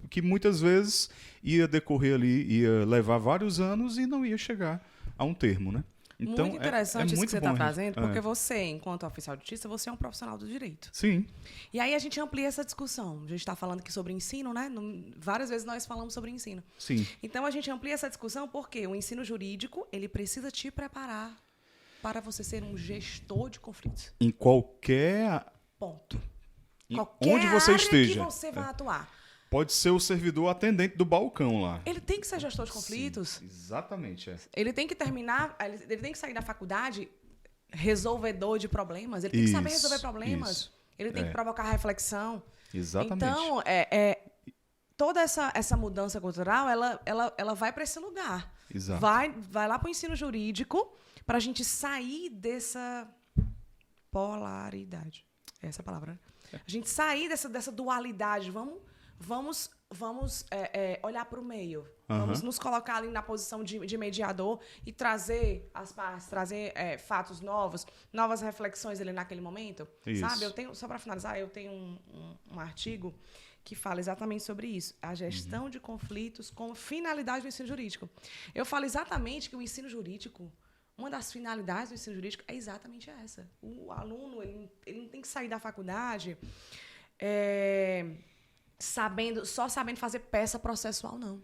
que muitas vezes ia decorrer ali, ia levar vários anos e não ia chegar a um termo, né? Então, muito interessante isso muito que você bom está a gente- trazendo, porque você, enquanto oficial de justiça, você é um profissional do direito. Sim, E aí a gente amplia essa discussão. A gente está falando aqui sobre ensino, né? Várias vezes nós falamos sobre ensino. sim. Então a gente amplia essa discussão porque o ensino jurídico, ele precisa te preparar para você ser um gestor de conflitos. Em qualquer... Ponto. em- Qualquer onde você área esteja. que você vai atuar. Pode ser o servidor atendente do balcão lá. Ele tem que ser gestor de conflitos. Sim, exatamente, é. Ele tem que terminar, ele tem que sair da faculdade resolvedor de problemas. Ele tem que saber Isso, resolver problemas. isso. Ele tem que provocar reflexão. Exatamente. Então, toda essa mudança cultural, ela vai para esse lugar. Exato. Vai lá para o ensino jurídico para a gente sair dessa polaridade. É essa a palavra, né? A gente sair dessa dualidade. Vamos olhar para o meio. Vamos nos colocar ali na posição de mediador e trazer as partes, trazer fatos novos, novas reflexões ali naquele momento. Isso. Sabe? Só para finalizar, eu tenho um artigo que fala exatamente sobre isso. A gestão de conflitos como finalidade do ensino jurídico. Eu falo exatamente que o ensino jurídico, uma das finalidades do ensino jurídico é exatamente essa. O aluno ele não tem que sair da faculdade só sabendo fazer peça processual, não.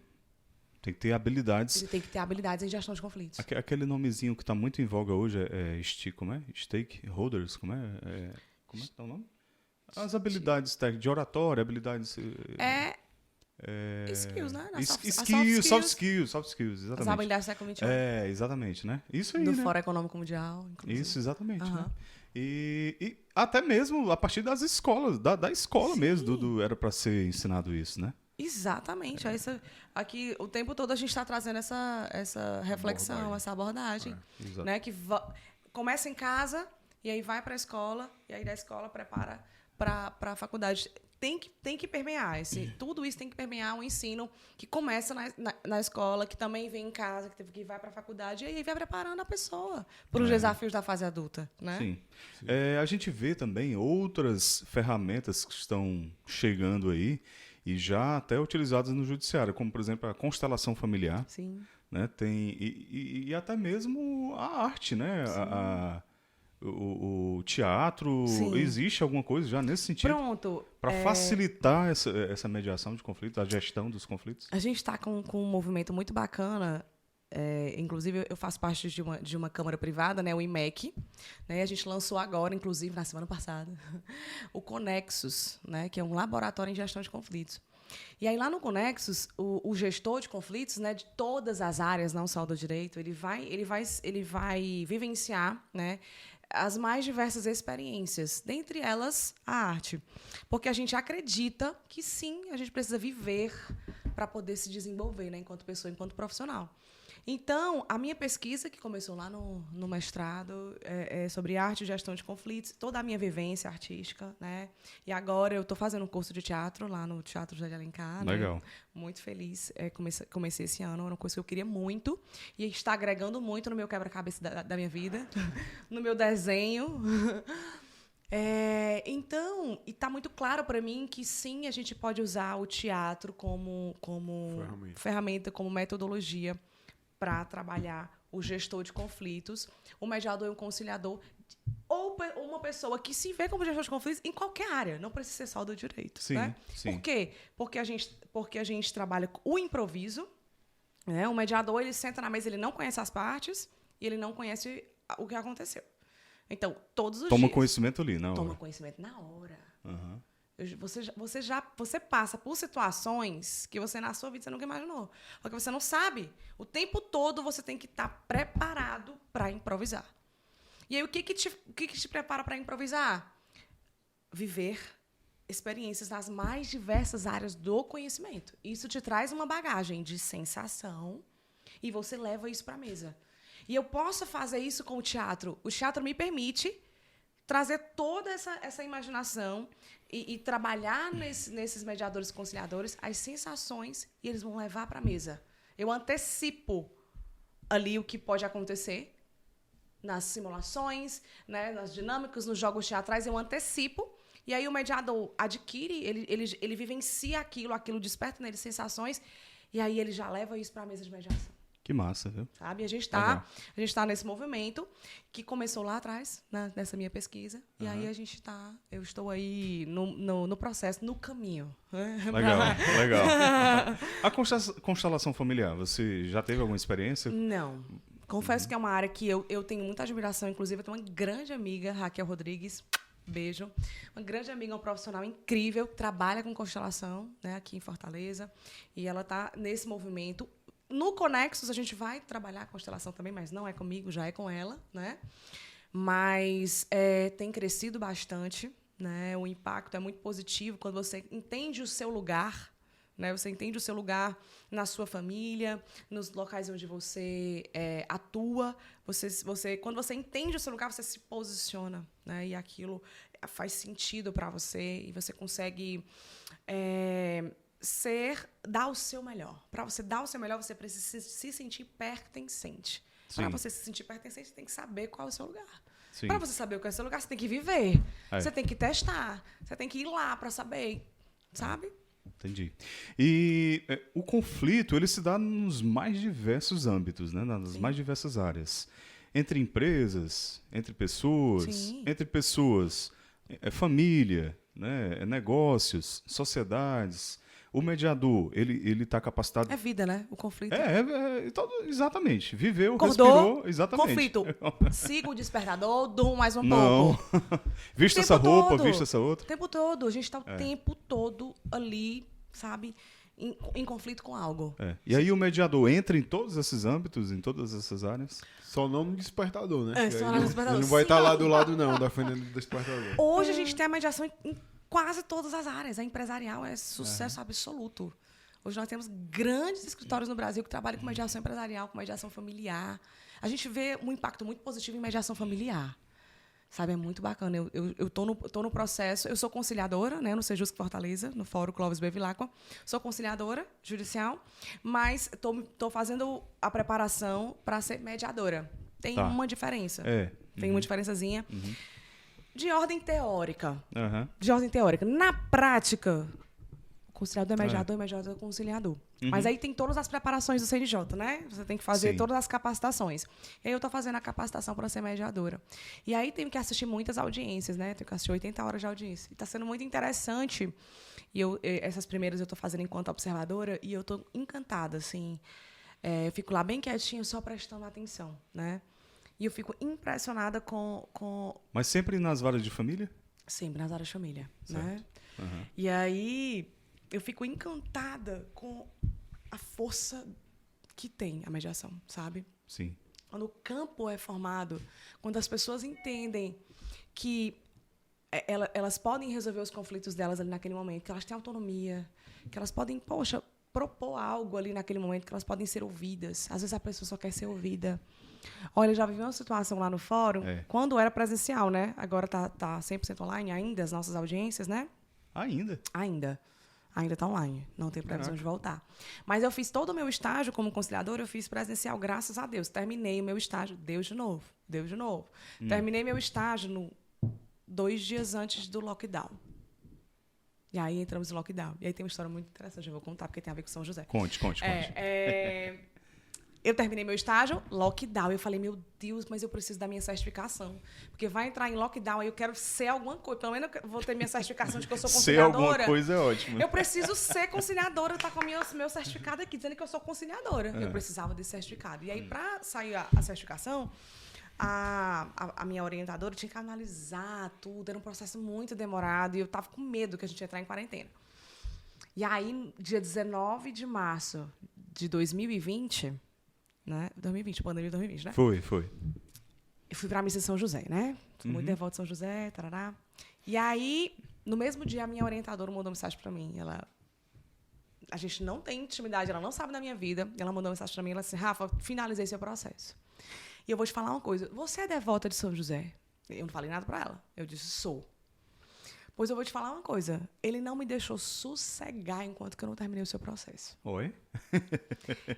Tem que ter habilidades. Ele tem que ter habilidades em gestão de conflitos. Aquele nomezinho que está muito em voga hoje como é? Stakeholders, como é? Como é que é o nome? As habilidades técnicas de oratória, habilidades... Skills, né? Soft skills, As exatamente. habilidades do século XXI. Exatamente, né? Isso aí, Do né? Fórum Econômico Mundial, inclusive. Isso, exatamente. Aham. Né? E até mesmo a partir das escolas, da escola mesmo, era para ser ensinado isso, né? Exatamente. Aqui, o tempo todo a gente está trazendo essa reflexão, essa abordagem. Exato. Né? Que começa em casa e aí vai para a escola, e aí da escola prepara para a faculdade. Tem que permear. Tudo isso tem que permear um ensino que começa na escola, que também vem em casa, que vai para a faculdade, e aí vai preparando a pessoa para os desafios da fase adulta. Né? Sim. A gente vê também outras ferramentas que estão chegando aí e já até utilizadas no judiciário, como, por exemplo, a constelação familiar. Sim. Né? E até mesmo a arte, né? O teatro. Sim. Existe alguma coisa já nesse sentido? Pronto. Para facilitar essa mediação de conflitos, a gestão dos conflitos? A gente está com um movimento muito bacana. Inclusive, eu faço parte de uma câmara privada, né, o IMEC. Né, a gente lançou agora, inclusive, na semana passada, o Conexus, né, que é um laboratório em gestão de conflitos. E aí, lá no Conexus, o gestor de conflitos, né, de todas as áreas, não só do direito, ele vai vivenciar, né, as mais diversas experiências, dentre elas a arte. Porque a gente acredita que, sim, a gente precisa viver para poder se desenvolver, né, enquanto pessoa, enquanto profissional. Então, a minha pesquisa, que começou lá no mestrado, é sobre arte e gestão de conflitos, toda a minha vivência artística, né? E agora eu estou fazendo um curso de teatro lá no Teatro José de Alencar. Legal. Né? Muito feliz. Comecei esse ano, era uma coisa que eu queria muito e está agregando muito no meu quebra-cabeça da minha vida, no meu desenho. Então, e está muito claro para mim que sim, a gente pode usar o teatro como ferramenta, como metodologia para trabalhar o gestor de conflitos, o mediador e o conciliador, ou uma pessoa que se vê como gestor de conflitos em qualquer área, não precisa ser só do direito. Sim, né? sim. Por quê? Porque a gente trabalha o improviso, né? O mediador, ele senta na mesa, ele não conhece as partes e ele não conhece o que aconteceu. Então, todos os Toma dias... conhecimento ali, na hora. Toma conhecimento na hora. Uhum. Você passa por situações que você, na sua vida, você nunca imaginou. Porque você não sabe. O tempo todo você tem que estar preparado para improvisar. E aí, o que te prepara para improvisar? Viver experiências nas mais diversas áreas do conhecimento. Isso te traz uma bagagem de sensação e você leva isso para a mesa. E eu posso fazer isso com o teatro. O teatro me permite trazer toda essa imaginação e trabalhar nesses mediadores e conciliadores as sensações e eles vão levar para a mesa. Eu antecipo ali o que pode acontecer nas simulações, né, nas dinâmicas, nos jogos teatrais, eu antecipo. E aí o mediador adquire, ele vivencia aquilo desperta nele sensações, e aí ele já leva isso para a mesa de mediação. Que massa, viu? Sabe? A gente tá nesse movimento que começou lá atrás, nessa minha pesquisa, e aí eu estou aí no processo, no caminho. Legal. A constelação familiar, você já teve alguma experiência? Não. Confesso que é uma área que eu tenho muita admiração, inclusive eu tenho uma grande amiga, Raquel Rodrigues, beijo. Uma grande amiga, uma profissional incrível, trabalha com constelação, né, aqui em Fortaleza. E ela está nesse movimento. No Conexus, a gente vai trabalhar a constelação também, mas não é comigo, já é com ela, né? Mas tem crescido bastante, né? O impacto é muito positivo quando você entende o seu lugar, né? Você entende o seu lugar na sua família, nos locais onde você atua. Quando você entende o seu lugar, você se posiciona, né? E aquilo faz sentido para você e você consegue dar o seu melhor. Para você dar o seu melhor, você precisa se sentir pertencente. Para você se sentir pertencente, você tem que saber qual é o seu lugar. Para você saber qual é o seu lugar, você tem que viver. Você tem que testar. Você tem que ir lá para saber, sabe? Entendi. E o conflito, ele se dá nos mais diversos âmbitos, né? Nas mais diversas áreas. Entre empresas, entre pessoas, família, né? Negócios, sociedades. O mediador, ele está capacitado... É vida, né? O conflito. Exatamente. Viveu, acordou, respirou, exatamente. Conflito. Siga o despertador, durmo mais um pouco. Vista essa roupa, vista essa outra. O tempo todo. A gente está o tempo todo ali, sabe, em conflito com algo. E aí o mediador entra em todos esses âmbitos, em todas essas áreas? Só não no despertador, né? Só no despertador. Ele não vai estar lá do lado, não, defendendo o despertador. Hoje a gente tem a mediação em quase todas as áreas. A empresarial é sucesso absoluto. Hoje nós temos grandes escritórios no Brasil que trabalham com mediação empresarial, com mediação familiar. A gente vê um impacto muito positivo em mediação familiar. Sabe, é muito bacana. Eu tô no processo. Eu sou conciliadora, né, no Sejusc Fortaleza, no Fórum Clóvis Bevilacqua. Sou conciliadora judicial, mas tô fazendo a preparação para ser mediadora. Tem uma diferença. Tem uma diferençazinha. De ordem teórica. De ordem teórica. Na prática, o conciliador é mediador, o mediador é conciliador. Mas aí tem todas as preparações do CNJ, né? Você tem que fazer todas as capacitações. E aí eu estou fazendo a capacitação para ser mediadora. E aí tenho que assistir muitas audiências, né? Tenho que assistir 80 horas de audiência. E está sendo muito interessante. E essas primeiras eu estou fazendo enquanto observadora e eu estou encantada, assim. Eu fico lá bem quietinha, só prestando atenção, né? E eu fico impressionada com... Mas sempre nas varas de família? Sempre nas varas de família, né? E aí eu fico encantada com a força que tem a mediação, sabe? Sim. Quando o campo é formado, quando as pessoas entendem que elas podem resolver os conflitos delas ali naquele momento, que elas têm autonomia, que elas podem, propor algo ali naquele momento, que elas podem ser ouvidas. Às vezes a pessoa só quer ser ouvida. Olha, eu já vivi uma situação lá no fórum, quando era presencial, né? Agora tá 100% online ainda, as nossas audiências, né? Ainda? Ainda está online, não tem previsão de voltar. Mas eu fiz todo o meu estágio como conciliadora, eu fiz presencial, graças a Deus. Terminei o meu estágio, Deus de novo. Terminei meu estágio 2 dias antes do lockdown. E aí entramos em lockdown. E aí tem uma história muito interessante, eu vou contar, porque tem a ver com São José. Conte. Eu terminei meu estágio, lockdown. Eu falei, meu Deus, mas eu preciso da minha certificação. Porque vai entrar em lockdown, aí eu quero ser alguma coisa. Pelo menos eu vou ter minha certificação de que eu sou conciliadora. Ser alguma coisa é ótimo. Eu preciso ser conciliadora, tá com o meu certificado aqui, dizendo que eu sou conciliadora. Eu precisava desse certificado. E aí, para sair a certificação, a minha orientadora tinha que analisar tudo. Era um processo muito demorado. E eu estava com medo que a gente ia entrar em quarentena. E aí, dia 19 de março de 2020... Né? 2020, pandemia de 2020, né? Foi. eu fui pra missa de São José, né? Sou muito devota de São José, tarará. E aí, no mesmo dia, a minha orientadora mandou mensagem pra mim. A gente não tem intimidade, ela não sabe da minha vida. Ela mandou mensagem pra mim, ela disse, Rafa, finalizei seu processo. E eu vou te falar uma coisa, você é devota de São José? Eu não falei nada pra ela. Eu disse, sou. Pois eu vou te falar uma coisa, ele não me deixou sossegar enquanto que eu não terminei o seu processo. Oi?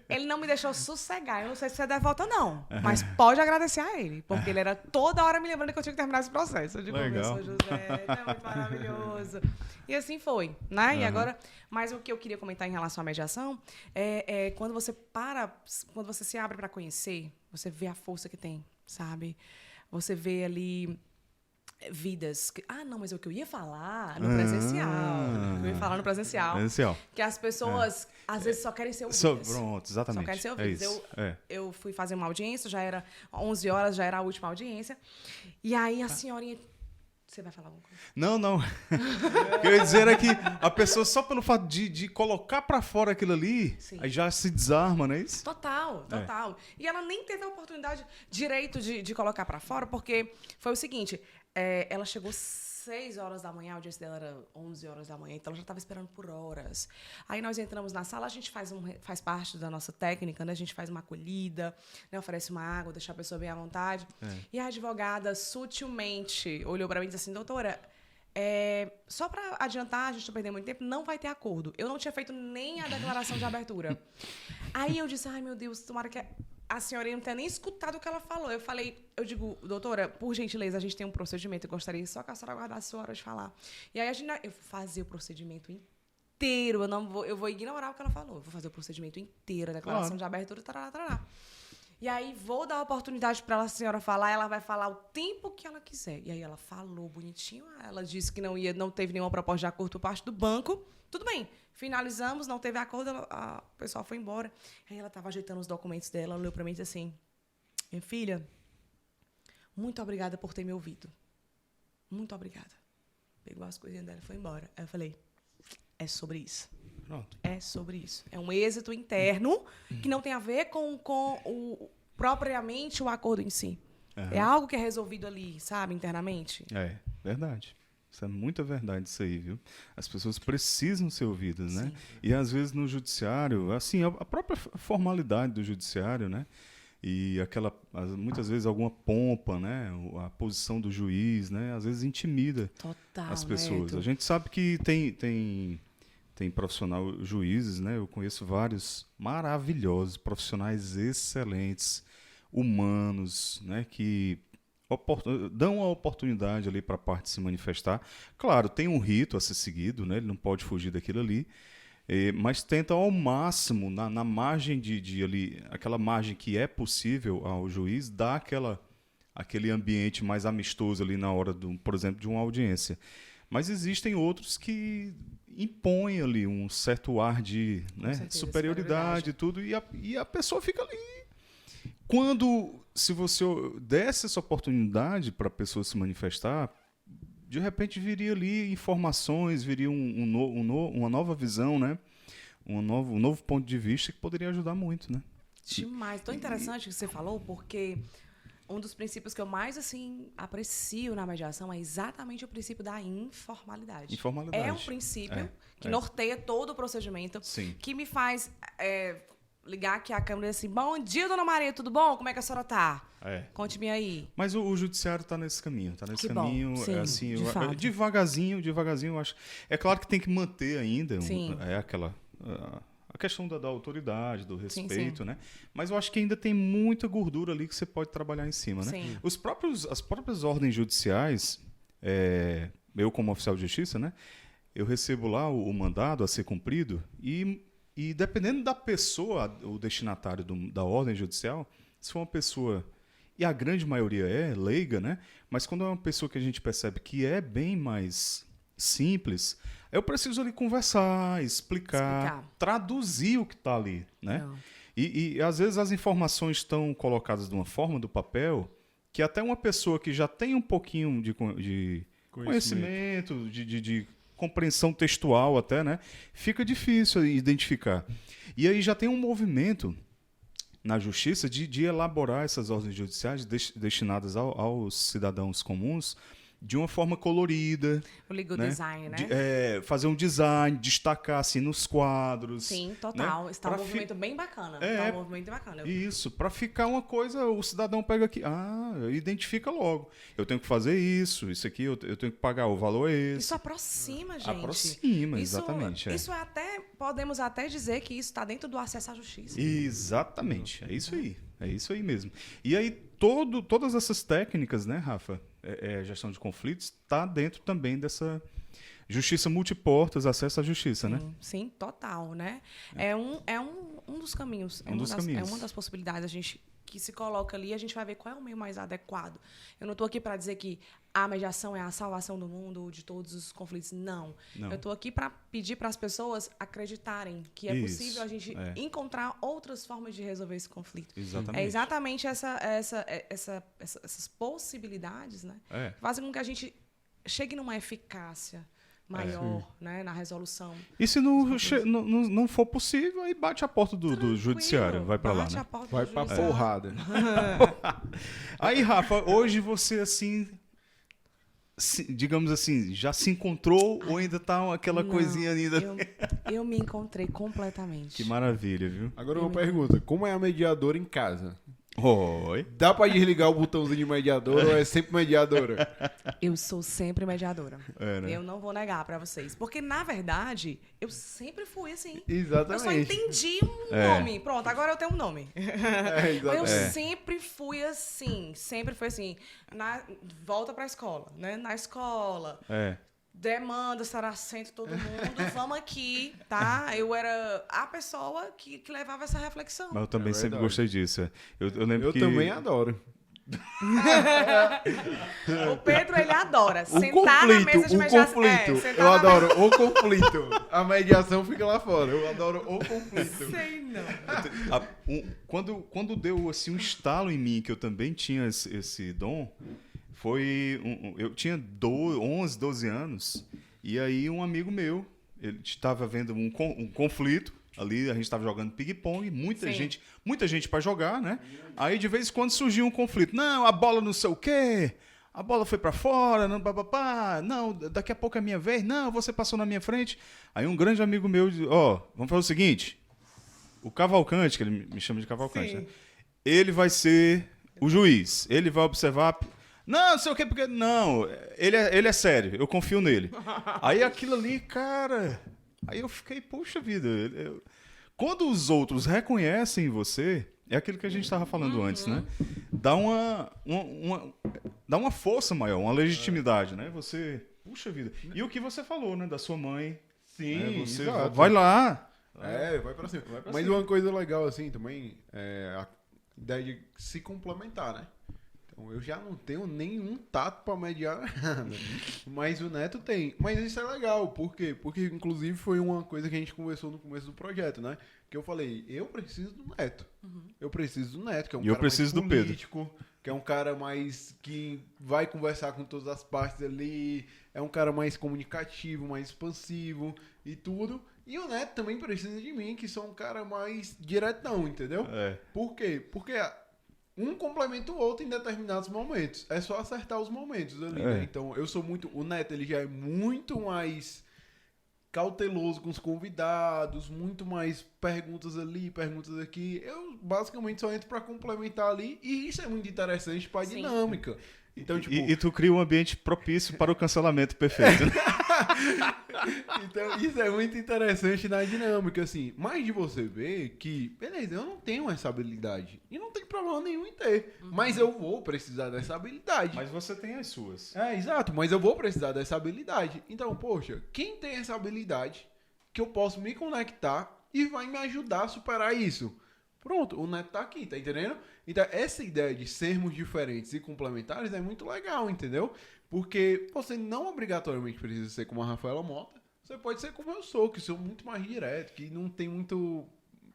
Ele não me deixou sossegar. Eu não sei se você é devota ou não, mas pode agradecer a ele, porque ele era toda hora me lembrando que eu tinha que terminar esse processo. Eu digo, meu São José, é muito maravilhoso. E assim foi, né? E agora, mas o que eu queria comentar em relação à mediação é quando você quando você se abre para conhecer, você vê a força que tem, sabe? Você vê ali vidas que, não, mas é o que eu ia falar no presencial. Eu ia falar no presencial. Que as pessoas, às vezes, só querem ser ouvidas. Pronto, exatamente. Só querem ser ouvidas. É isso. Eu fui fazer uma audiência, já era 11 horas, já era a última audiência. E aí a senhorinha... Você vai falar alguma coisa? Não. O que eu ia dizer é que a pessoa, só pelo fato de colocar pra fora aquilo ali, aí já se desarma, não é isso? Total. E ela nem teve a oportunidade direito de colocar pra fora, porque foi o seguinte, ela chegou 6 horas da manhã, a audiência dela era 11 horas da manhã, então ela já estava esperando por horas. Aí nós entramos na sala, a gente faz parte da nossa técnica, né? A gente faz uma acolhida, né? Oferece uma água, deixa a pessoa bem à vontade. E a advogada sutilmente olhou para mim e disse assim, doutora, só para adiantar, a gente não perder muito tempo, não vai ter acordo. Eu não tinha feito nem a declaração de abertura. Aí eu disse, ai meu Deus, tomara que a senhora não tenha nem escutado o que ela falou. Eu digo, doutora, por gentileza, a gente tem um procedimento, eu gostaria só que a senhora aguardasse a sua hora de falar. E aí eu vou fazer o procedimento inteiro, eu vou ignorar o que ela falou, eu vou fazer o procedimento inteiro, a declaração de abertura, tarará. E aí vou dar a oportunidade para a senhora falar, ela vai falar o tempo que ela quiser. E aí ela falou bonitinho, ela disse que não teve nenhuma proposta de acordo por parte do banco. Tudo bem, finalizamos, não teve acordo, o pessoal foi embora. Aí ela estava ajeitando os documentos dela, ela olhou para mim e disse assim, minha filha, muito obrigada por ter me ouvido. Muito obrigada. Pegou as coisinhas dela e foi embora. Aí eu falei, é sobre isso. Pronto. É sobre isso. É um êxito interno que não tem a ver com propriamente o acordo em si. É algo que é resolvido ali, sabe, internamente. É, verdade. Isso é muita verdade, isso aí, viu? As pessoas precisam ser ouvidas, né? E às vezes no judiciário, assim, a própria formalidade do judiciário, né? E muitas vezes alguma pompa, né? A posição do juiz, né? Às vezes intimida as pessoas. Neto. A gente sabe que tem profissional juízes, né? Eu conheço vários maravilhosos, profissionais excelentes, humanos, né? Que dão a oportunidade ali para a parte se manifestar. Claro, tem um rito a ser seguido, né? Ele não pode fugir daquilo ali, mas tentam ao máximo, na margem de ali, aquela margem que é possível ao juiz, dar aquele ambiente mais amistoso ali na hora, por exemplo, de uma audiência. Mas existem outros que impõem ali um certo ar de, né, superioridade e tudo, e a pessoa fica ali. Se você desse essa oportunidade para a pessoa se manifestar, de repente viria ali informações, viria uma nova visão, né? Um novo ponto de vista que poderia ajudar muito, né? Demais. Tão interessante o que você falou, porque um dos princípios que eu mais assim aprecio na mediação é exatamente o princípio da informalidade. É um princípio que norteia todo o procedimento, que me faz ligar aqui a câmera e dizer assim, bom dia, dona Maria, tudo bom? Como é que a senhora tá? Conte-me aí. Mas o judiciário está nesse caminho, Sim, assim, de fato. devagarzinho, eu acho. É claro que tem que manter ainda a questão da autoridade, do respeito, né? Mas eu acho que ainda tem muita gordura ali que você pode trabalhar em cima, né? Sim. As próprias ordens judiciais, eu como oficial de justiça, né? Eu recebo lá o mandado a ser cumprido e dependendo da pessoa, o destinatário da ordem judicial, se for uma pessoa, e a grande maioria é leiga, né? Mas quando é uma pessoa que a gente percebe que é bem mais simples, eu preciso ali conversar, explicar. Traduzir o que está ali, né? E às vezes as informações estão colocadas de uma forma do papel que até uma pessoa que já tem um pouquinho de conhecimento, de compreensão textual até, né? Fica difícil identificar. E aí já tem um movimento na justiça de elaborar essas ordens judiciais destinadas aos cidadãos comuns de uma forma colorida. O legal né? design, né? Fazer um design, destacar assim nos quadros. Sim, total. Né? Está um movimento bem bacana. É, Está um movimento bacana. Isso, para ficar uma coisa, o cidadão pega aqui, identifica logo. Eu tenho que fazer isso aqui eu tenho que pagar, o valor é esse. Isso aproxima, gente. Aproxima, exatamente. Isso podemos até dizer que isso está dentro do acesso à justiça. Exatamente, é isso aí mesmo. E aí, todas essas técnicas, né, Rafa, gestão de conflitos, está dentro também dessa justiça multiportas, acesso à justiça, né? Sim, total, né? É um dos caminhos. É uma das possibilidades. A gente que se coloca ali, a gente vai ver qual é o meio mais adequado. Eu não estou aqui para dizer que a mediação é a salvação do mundo, de todos os conflitos. Não. Eu estou aqui para pedir para as pessoas acreditarem que é possível a gente encontrar outras formas de resolver esse conflito. Exatamente. É exatamente essas possibilidades, né? Fazem com que a gente chegue numa eficácia maior, né, na resolução. E se não for possível, aí bate a porta do judiciário, vai para lá, né? Vai pra porrada. Aí, Rafa, hoje você, assim, digamos assim, já se encontrou ou ainda tá aquela coisinha ainda... Eu me encontrei completamente. Que maravilha, viu? Agora uma pergunta, como é a mediadora em casa? Oi. Dá pra desligar o botãozinho de mediadora ou é sempre mediadora? Eu sou sempre mediadora. Né? Eu não vou negar pra vocês. Porque, na verdade, eu sempre fui assim. Exatamente. Eu só entendi um nome. Pronto, agora eu tenho um nome. Eu sempre fui assim. Sempre fui assim. Volta pra escola, né? Na escola. Demanda, saracento, todo mundo, vamos aqui, tá? Eu era a pessoa que levava essa reflexão. Mas eu também sempre gostei disso. Eu lembro que... Eu também adoro. O Pedro, ele adora. Sentar na mesa de mediação. Eu adoro o conflito. A mediação fica lá fora. Eu adoro o conflito. Sei não. Quando deu assim, um estalo em mim, que eu também tinha esse dom... eu tinha 11, 12 anos, e aí um amigo meu, ele estava vendo um conflito, ali a gente estava jogando ping-pong, muita gente para jogar, né? Aí de vez em quando surgia um conflito. Não, a bola não sei o quê, a bola foi para fora, não, não, daqui a pouco é minha vez, não, você passou na minha frente. Aí um grande amigo meu disse, vamos fazer o seguinte, o Cavalcante, que ele me chama de Cavalcante, né? Ele vai ser o juiz, ele vai observar... Não sei o que, porque... Não, ele é sério, eu confio nele. Aí aquilo ali, cara... Aí eu fiquei, puxa vida... Quando os outros reconhecem você, é aquilo que a gente estava falando antes, né? Dá uma força maior, uma legitimidade, né? Você... Puxa vida. E o que você falou, né? Da sua mãe. Sim, você exato. vai lá. Vai pra cima. Mas uma coisa legal, assim, também, é a ideia de se complementar, né? Então, eu já não tenho nenhum tato para mediar nada, mas o Neto tem. Mas isso é legal, por quê? Porque, inclusive, foi uma coisa que a gente conversou no começo do projeto, né? Que eu falei, eu preciso do Neto. Eu preciso do Neto, que é um cara mais político, que é um cara mais que vai conversar com todas as partes ali, é um cara mais comunicativo, mais expansivo e tudo. E o Neto também precisa de mim, que sou um cara mais diretão, entendeu? Por quê? Porque... um complementa o outro em determinados momentos. É só acertar os momentos ali, né? Então, eu sou muito... O Neto, ele já é muito mais cauteloso com os convidados, muito mais perguntas ali, perguntas aqui. Eu, basicamente, só entro pra complementar ali. E isso é muito interessante pra dinâmica. Então, tipo... E tu cria um ambiente propício para o cancelamento perfeito. Então, isso é muito interessante na dinâmica, assim. Mas de você ver que, beleza, eu não tenho essa habilidade. E não tem problema nenhum em ter. Mas eu vou precisar dessa habilidade. Mas você tem as suas. Exato. Mas eu vou precisar dessa habilidade. Então, poxa, quem tem essa habilidade que eu posso me conectar e vai me ajudar a superar isso? Pronto, o Neto tá aqui, tá entendendo? Então, essa ideia de sermos diferentes e complementares é muito legal, entendeu? Porque você não obrigatoriamente precisa ser como a Rafaela Mota. Você pode ser como eu sou, que sou muito mais direto, que não tem muito...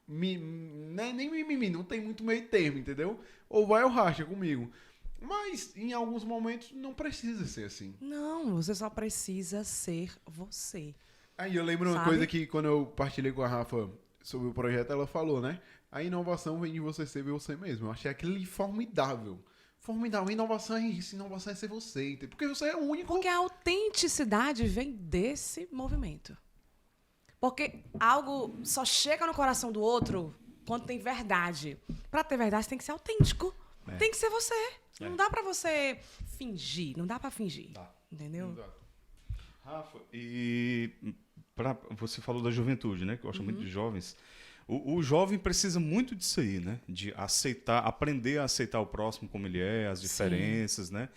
nem mimimi, não tem muito meio termo, entendeu? Ou vai ou racha comigo. Mas, em alguns momentos, não precisa ser assim. Não, você só precisa ser você. Aí eu lembro uma coisa que, quando eu partilhei com a Rafa sobre o projeto, ela falou, né? A inovação vem de você ser você mesmo. Eu achei aquilo formidável. Formidável. Inovação é isso. Inovação é ser você. Porque você é o único. Porque a autenticidade vem desse movimento. Porque algo só chega no coração do outro quando tem verdade. Para ter verdade, você tem que ser autêntico. Tem que ser você. Não dá para você fingir. Não dá para fingir. Entendeu? Exato. Rafa, e você falou da juventude, né? Que eu gosto muito de jovens. O jovem precisa muito disso aí, né? De aceitar, aprender a aceitar o próximo como ele é, as diferenças, né?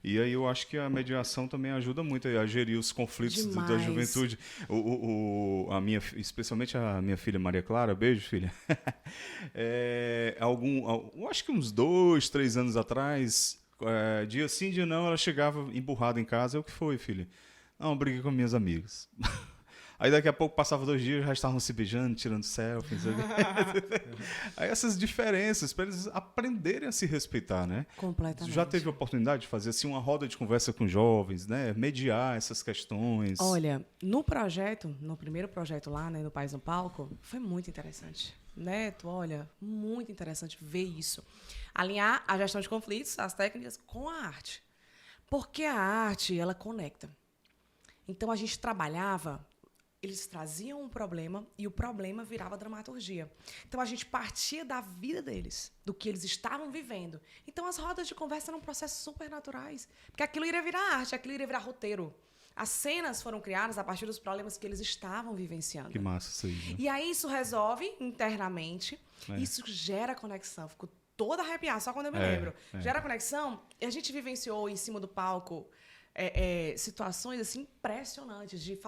E aí eu acho que a mediação também ajuda muito a gerir os conflitos da juventude. Especialmente a minha filha Maria Clara, beijo, filha. Eu acho que uns 2, 3 anos atrás, dia sim, dia não, ela chegava emburrada em casa. O que foi, filha? Não, briguei com minhas amigas. Aí daqui a pouco passava 2 dias, já estavam se beijando, tirando selfies. Aí essas diferenças, para eles aprenderem a se respeitar, né? Completamente. Já teve a oportunidade de fazer assim uma roda de conversa com jovens, né? Mediar essas questões? Olha, no primeiro projeto lá, né, no Pais no Palco, foi muito interessante. Neto, olha, muito interessante ver isso. Alinhar a gestão de conflitos, as técnicas, com a arte. Porque a arte, ela conecta. Então, a gente trabalhava... Eles traziam um problema e o problema virava dramaturgia. Então, a gente partia da vida deles, do que eles estavam vivendo. Então, as rodas de conversa eram processos super naturais. Porque aquilo iria virar arte, aquilo iria virar roteiro. As cenas foram criadas a partir dos problemas que eles estavam vivenciando. Que massa isso aí. Né? E aí, isso resolve internamente. Isso gera conexão. Fico toda arrepiada, só quando eu me lembro. Gera conexão. E a gente vivenciou em cima do palco... situações assim impressionantes de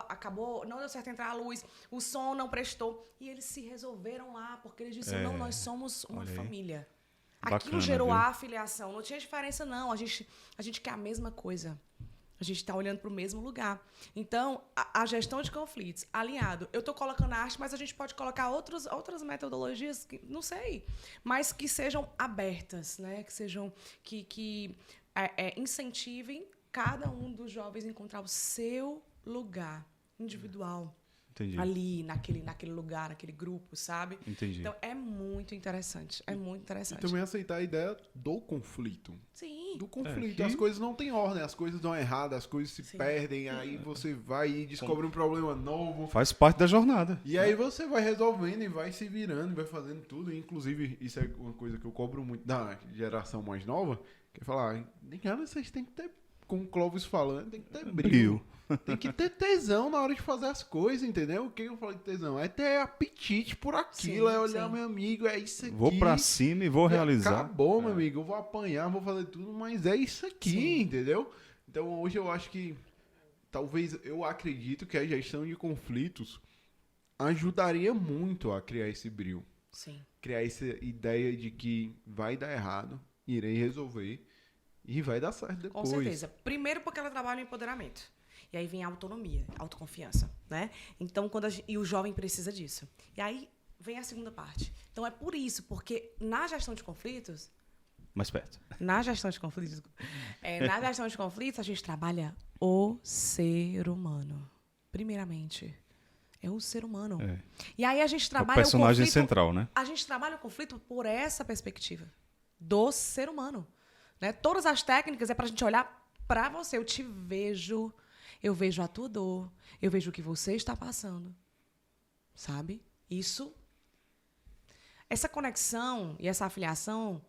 acabou, não deu certo entrar a luz, o som não prestou e eles se resolveram lá porque eles disseram, não, nós somos uma família. Aquilo Bacana, gerou viu? a afiliação, não tinha diferença não, a gente quer a mesma coisa. A gente está olhando para o mesmo lugar. Então, a gestão de conflitos, alinhado. Eu estou colocando arte, mas a gente pode colocar outras metodologias, não sei, mas que sejam abertas, né? Que sejam que incentivem cada um dos jovens encontrar o seu lugar individual. Entendi. Ali, naquele lugar, naquele grupo, sabe? Entendi. Então, é muito interessante. É muito interessante. E também aceitar a ideia do conflito. Sim. Do conflito. As coisas não têm ordem, as coisas dão errado, as coisas se perdem, aí você vai e descobre um problema novo. Faz parte da jornada. E aí você vai resolvendo e vai se virando, vai fazendo tudo. Inclusive, isso é uma coisa que eu cobro muito da geração mais nova, que é falar, vocês têm que ter, como o Clóvis falando, tem que ter brilho. Tem que ter tesão na hora de fazer as coisas, entendeu? O que eu falo de tesão? É ter apetite por aquilo, olhar, meu amigo, é isso aqui. Vou pra cima e vou realizar. Acabou, meu amigo, eu vou apanhar, vou fazer tudo, mas é isso aqui, entendeu? Então hoje eu acho que, eu acredito que a gestão de conflitos ajudaria muito a criar esse brilho. Sim. Criar essa ideia de que vai dar errado, irei resolver e vai dar certo depois. Com certeza. Primeiro porque ela trabalha no empoderamento. E aí vem a autonomia, a autoconfiança, né? Então, e o jovem precisa disso. E aí vem a segunda parte. Então, é por isso, porque na gestão de conflitos... Mais perto. Na gestão de conflitos, a gente trabalha o ser humano. Primeiramente. É o ser humano. E aí a gente trabalha o personagem conflito, central, né? A gente trabalha o conflito por essa perspectiva do ser humano. Né? Todas as técnicas é pra gente olhar pra você. Eu te vejo... Eu vejo a tua dor, eu vejo o que você está passando, sabe? Essa conexão e essa afiliação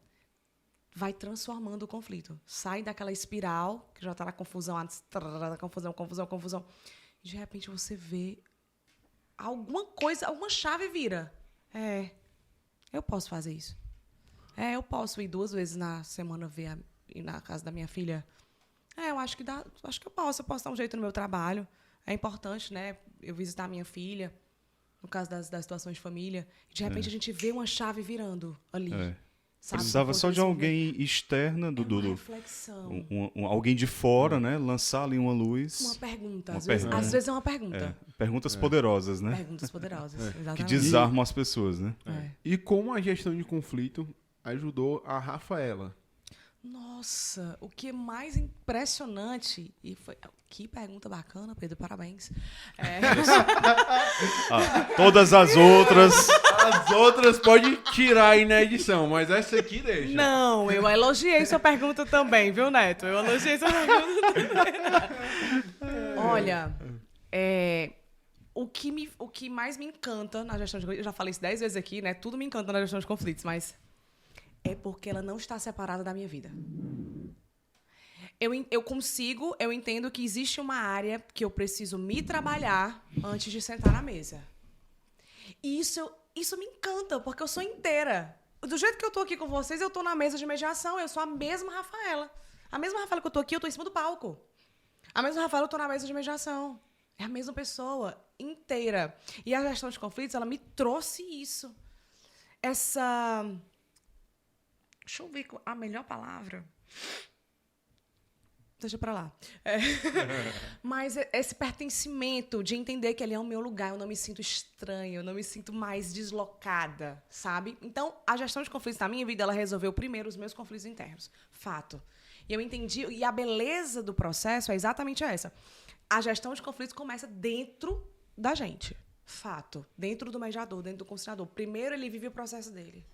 vai transformando o conflito. Sai daquela espiral, que já está na confusão, confusão. E de repente você vê alguma coisa, alguma chave vira. Eu posso fazer isso. Eu posso ir 2 vezes na semana ir na casa da minha filha. Eu acho que dá, acho que eu posso dar um jeito no meu trabalho. É importante, né? Eu visitar a minha filha, no caso das situações de família. De repente a gente vê uma chave virando ali. Sabe? Precisava só de alguém externa, uma reflexão. Alguém de fora, né? Lançar ali uma luz. Uma pergunta. Às vezes é uma pergunta. Perguntas poderosas, né? Perguntas poderosas, exatamente. Que desarmam as pessoas, né? E como a gestão de conflito ajudou a Rafaela? Nossa, o que é mais impressionante e foi que pergunta bacana, Pedro, parabéns. Todas as outras As outras pode tirar aí na edição, mas essa aqui deixa. Não, eu elogiei sua pergunta também, viu, Neto? Eu elogiei sua pergunta também. Olha, o que mais me encanta na gestão de conflitos, eu já falei isso 10 vezes aqui, né? Tudo me encanta na gestão de conflitos, mas é porque ela não está separada da minha vida. Eu entendo que existe uma área que eu preciso me trabalhar antes de sentar na mesa. E isso me encanta, porque eu sou inteira. Do jeito que eu tô aqui com vocês, eu tô na mesa de mediação, eu sou a mesma Rafaela. A mesma Rafaela que eu tô aqui, eu tô em cima do palco. A mesma Rafaela, eu tô na mesa de mediação. É a mesma pessoa, inteira. E a gestão de conflitos, ela me trouxe isso. Essa... Deixa eu ver a melhor palavra. Deixa pra lá. Mas esse pertencimento de entender que ali é o meu lugar, eu não me sinto estranha, eu não me sinto mais deslocada, sabe? Então, a gestão de conflitos na minha vida, ela resolveu primeiro os meus conflitos internos. Fato. E eu entendi, e a beleza do processo é exatamente essa. A gestão de conflitos começa dentro da gente. Fato. Dentro do mediador, dentro do conciliador. Primeiro, ele vive o processo dele.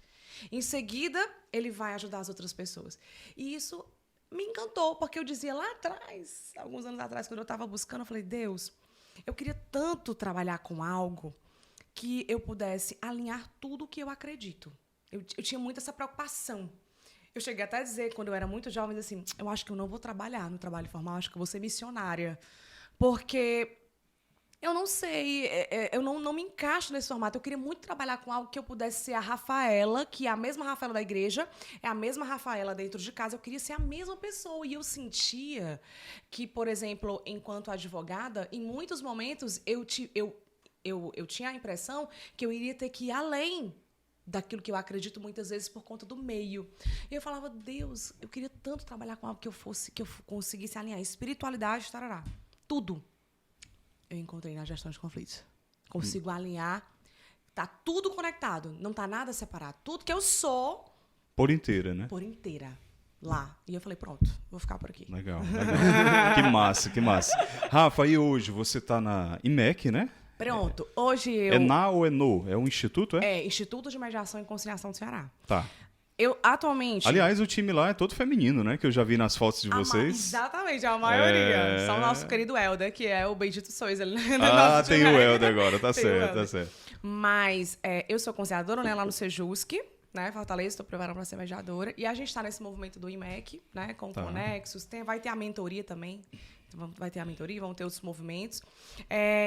Em seguida, ele vai ajudar as outras pessoas. E isso me encantou, porque eu dizia lá atrás, alguns anos atrás, quando eu estava buscando, eu falei, Deus, eu queria tanto trabalhar com algo que eu pudesse alinhar tudo o que eu acredito. Eu tinha muito essa preocupação. Eu cheguei até a dizer, quando eu era muito jovem, assim, eu acho que eu não vou trabalhar no trabalho formal, acho que eu vou ser missionária. Porque eu não sei, eu não me encaixo nesse formato. Eu queria muito trabalhar com algo que eu pudesse ser a Rafaela, que é a mesma Rafaela da igreja, é a mesma Rafaela dentro de casa. Eu queria ser a mesma pessoa. E eu sentia que, por exemplo, enquanto advogada, em muitos momentos eu tinha a impressão que eu iria ter que ir além daquilo que eu acredito muitas vezes por conta do meio. E eu falava, Deus, eu queria tanto trabalhar com algo que eu conseguisse alinhar espiritualidade, tarará, tudo. Eu encontrei na gestão de conflitos. Consigo alinhar, tá tudo conectado, não tá nada separado. Tudo que eu sou... Por inteira, né? Por inteira. Lá. E eu falei, pronto, vou ficar por aqui. Legal. Que massa, que massa. Rafa, e hoje você tá na IMEC, né? Pronto, hoje eu... É na ou é no? É um instituto, é? É, Instituto de Mediação e Conciliação do Ceará. Tá. Eu, atualmente... Aliás, o time lá é todo feminino, né? Que eu já vi nas fotos de vocês. Exatamente, a maioria. Só o nosso querido Helder, que é o Bendito Sois. Ele, Ah, tem o Helder agora, tá certo, tá certo. Mas eu sou conciliadora, né, lá no Sejusc, né, Fortaleza, estou preparando para ser mediadora. E a gente está nesse movimento do IMEC, né, com Conexos. Vai ter a mentoria também. Vai ter a mentoria, vão ter outros movimentos.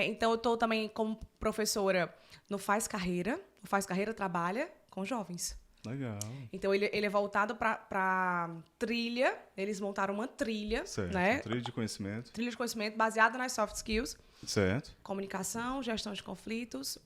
Então, eu estou também como professora no Faz Carreira. O Faz Carreira trabalha com jovens. Legal. Então, ele é voltado para trilha. Eles montaram uma trilha. Certo, né? Trilha de conhecimento. Trilha de conhecimento baseada nas soft skills. Certo. Comunicação, gestão de conflitos,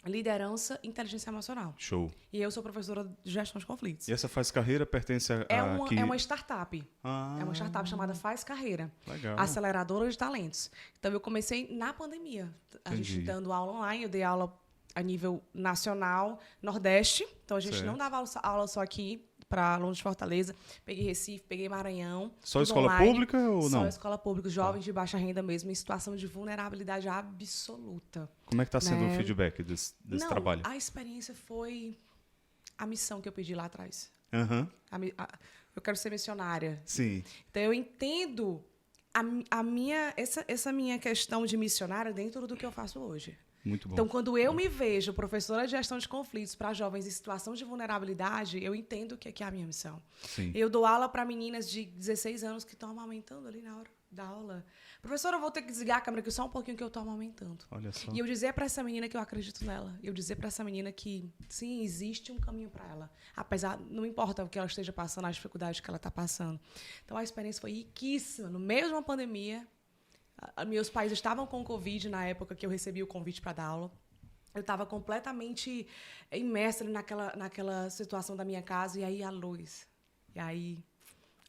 liderança e inteligência emocional. Show. E eu sou professora de gestão de conflitos. E essa Faz Carreira pertence a... É uma startup. Ah, É uma startup chamada Faz Carreira. legal. Aceleradora de talentos. Então, eu comecei na pandemia. A gente dando aula online. Eu dei aula a nível nacional, Nordeste. Então, a gente não dava aula só aqui para alunos de Fortaleza. Peguei Recife, peguei Maranhão. Só escola online. pública ou não? Só escola pública. Jovens de baixa renda mesmo, em situação de vulnerabilidade absoluta. Como é que está sendo o feedback desse trabalho? A experiência foi a missão que eu pedi lá atrás. Uhum. Eu quero ser missionária. Sim. Então, eu entendo essa minha questão de missionária dentro do que eu faço hoje. Muito bom. Então, quando eu me vejo professora de gestão de conflitos para jovens em situação de vulnerabilidade, eu entendo que é a minha missão. Sim. Eu dou aula para meninas de 16 anos que estão amamentando ali na hora da aula. Professora, eu vou ter que desligar a câmera aqui só um pouquinho que eu estou amamentando. Olha só. E eu dizer para essa menina que eu acredito nela. Eu dizer para essa menina que, sim, existe um caminho para ela. Apesar, não importa o que ela esteja passando, as dificuldades que ela está passando. Então, a experiência foi riquíssima. No meio de uma pandemia, meus pais estavam com Covid na época que eu recebi o convite para dar aula. Eu estava completamente imersa naquela situação da minha casa. E aí, a luz. E aí,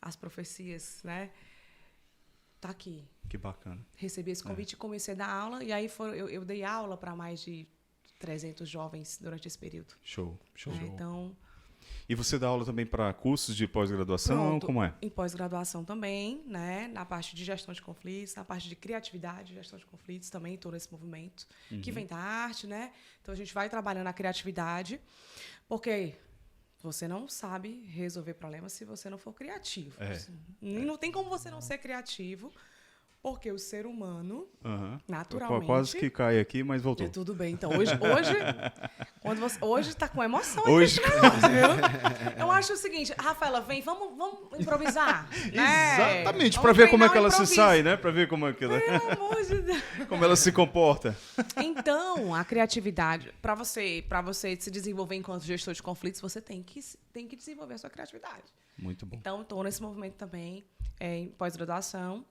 as profecias, né? Tá aqui. Que bacana. Recebi esse convite e comecei a dar aula. E aí eu dei aula para mais de 300 jovens durante esse período. Show. Então, E você dá aula também para cursos de pós-graduação? Pronto. Como é? Em pós-graduação também, né? Na parte de gestão de conflitos, na parte de criatividade, gestão de conflitos também, todo esse movimento que vem da arte, né? Então a gente vai trabalhando a criatividade, porque você não sabe resolver problemas se você não for criativo. E não tem como você não ser criativo, porque o ser humano, naturalmente... Quase que cai aqui, mas voltou. Tudo bem. Então, hoje está com emoção Hoje... esse negócio, viu? Eu acho o seguinte, Rafaela, vem, vamos improvisar. Né? Exatamente, para ver como é que ela se sai, né? Para ver como é que ela... Pelo amor de Deus. Como ela se comporta. Então, a criatividade, para você se desenvolver enquanto gestor de conflitos, você tem que desenvolver a sua criatividade. Muito bom. Então, estou nesse movimento também, em pós-graduação.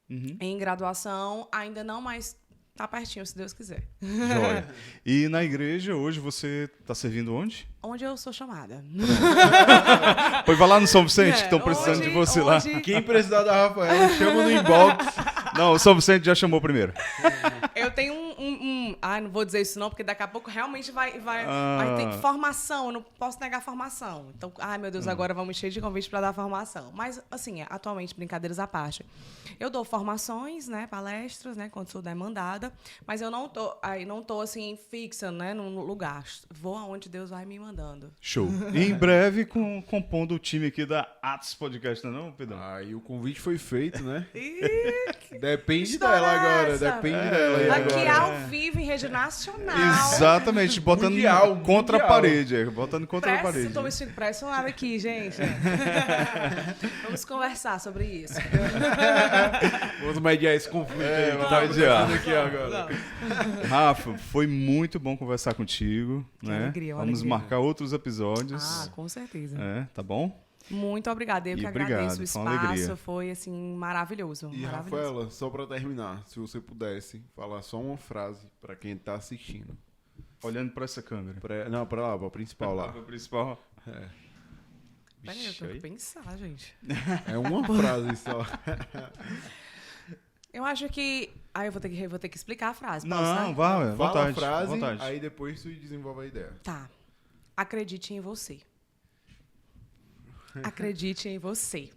Em graduação, ainda não, mas tá pertinho, se Deus quiser. Joia. E na igreja, hoje, você está servindo onde? Onde eu sou chamada. Pois vai lá no São Vicente, que estão precisando de você lá. Quem precisar da Rafaela, chama no inbox. Não, o São Vicente já chamou primeiro. Eu tenho não vou dizer isso não, porque daqui a pouco realmente vai ter formação, eu não posso negar formação. Então, meu Deus, agora vamos encher de convite para dar formação. Mas, assim, atualmente, brincadeiras à parte, eu dou formações, né, palestras, né, quando sou demandada, mas eu não tô assim, fixa, né, num lugar. Vou aonde Deus vai me mandando. Show. E em breve, compondo o time aqui da Atos Podcast, não, Pedrão? E o convite foi feito, né? Ih, Depende dela agora, depende dela. Aqui ao vivo, em rede nacional. Exatamente, botando Mundial, contra mundial. a parede. Botando contra a parede. Estou me sentindo pressionada aqui, gente. Vamos conversar sobre isso. Vamos mediar esse conflito aí. vamos Tá mediar. acontecendo aqui agora. Rafa, foi muito bom conversar contigo. Né? Alegria, Vamos alegria. marcar outros episódios. Com certeza. Tá bom? Muito obrigada. Eu que agradeço o foi uma alegria. espaço. Foi, assim, maravilhoso. E, Rafaela, só pra terminar, se você pudesse falar só uma frase pra quem tá assistindo. Olhando pra essa câmera. Pra lá, pra principal lá. Pra principal. Peraí, eu tenho que pensar, gente. É uma frase só. Eu acho que... eu vou ter que explicar a frase. Não, posso, né? vai, Fala vontade. a frase, vontade. aí depois tu desenvolve a ideia. Tá. Acredite em você. Acredite em você.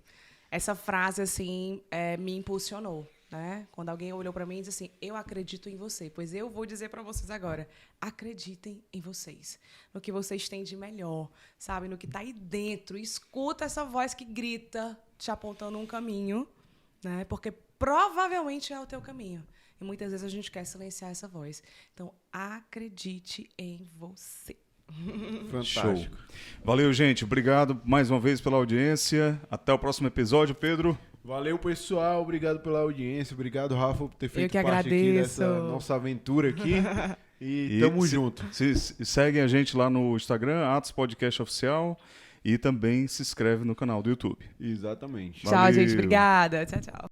Essa frase, assim, me impulsionou, né? Quando alguém olhou para mim e disse assim, eu acredito em você. Pois eu vou dizer para vocês agora, acreditem em vocês. No que vocês têm de melhor, sabe? No que está aí dentro. Escuta essa voz que grita, te apontando um caminho, né? Porque provavelmente é o teu caminho. E muitas vezes a gente quer silenciar essa voz. Então, acredite em você. Fantástico. Show. Valeu, gente. Obrigado mais uma vez pela audiência. Até o próximo episódio, Pedro. Valeu, pessoal. Obrigado pela audiência. Obrigado, Rafa, por ter feito que parte aqui agradeço. dessa nossa aventura aqui. E tamo junto. Seguem a gente lá no Instagram, Atos Podcast Oficial. E também se inscreve no canal do YouTube. Exatamente. Tchau, Valeu. gente. Obrigada. Tchau, tchau.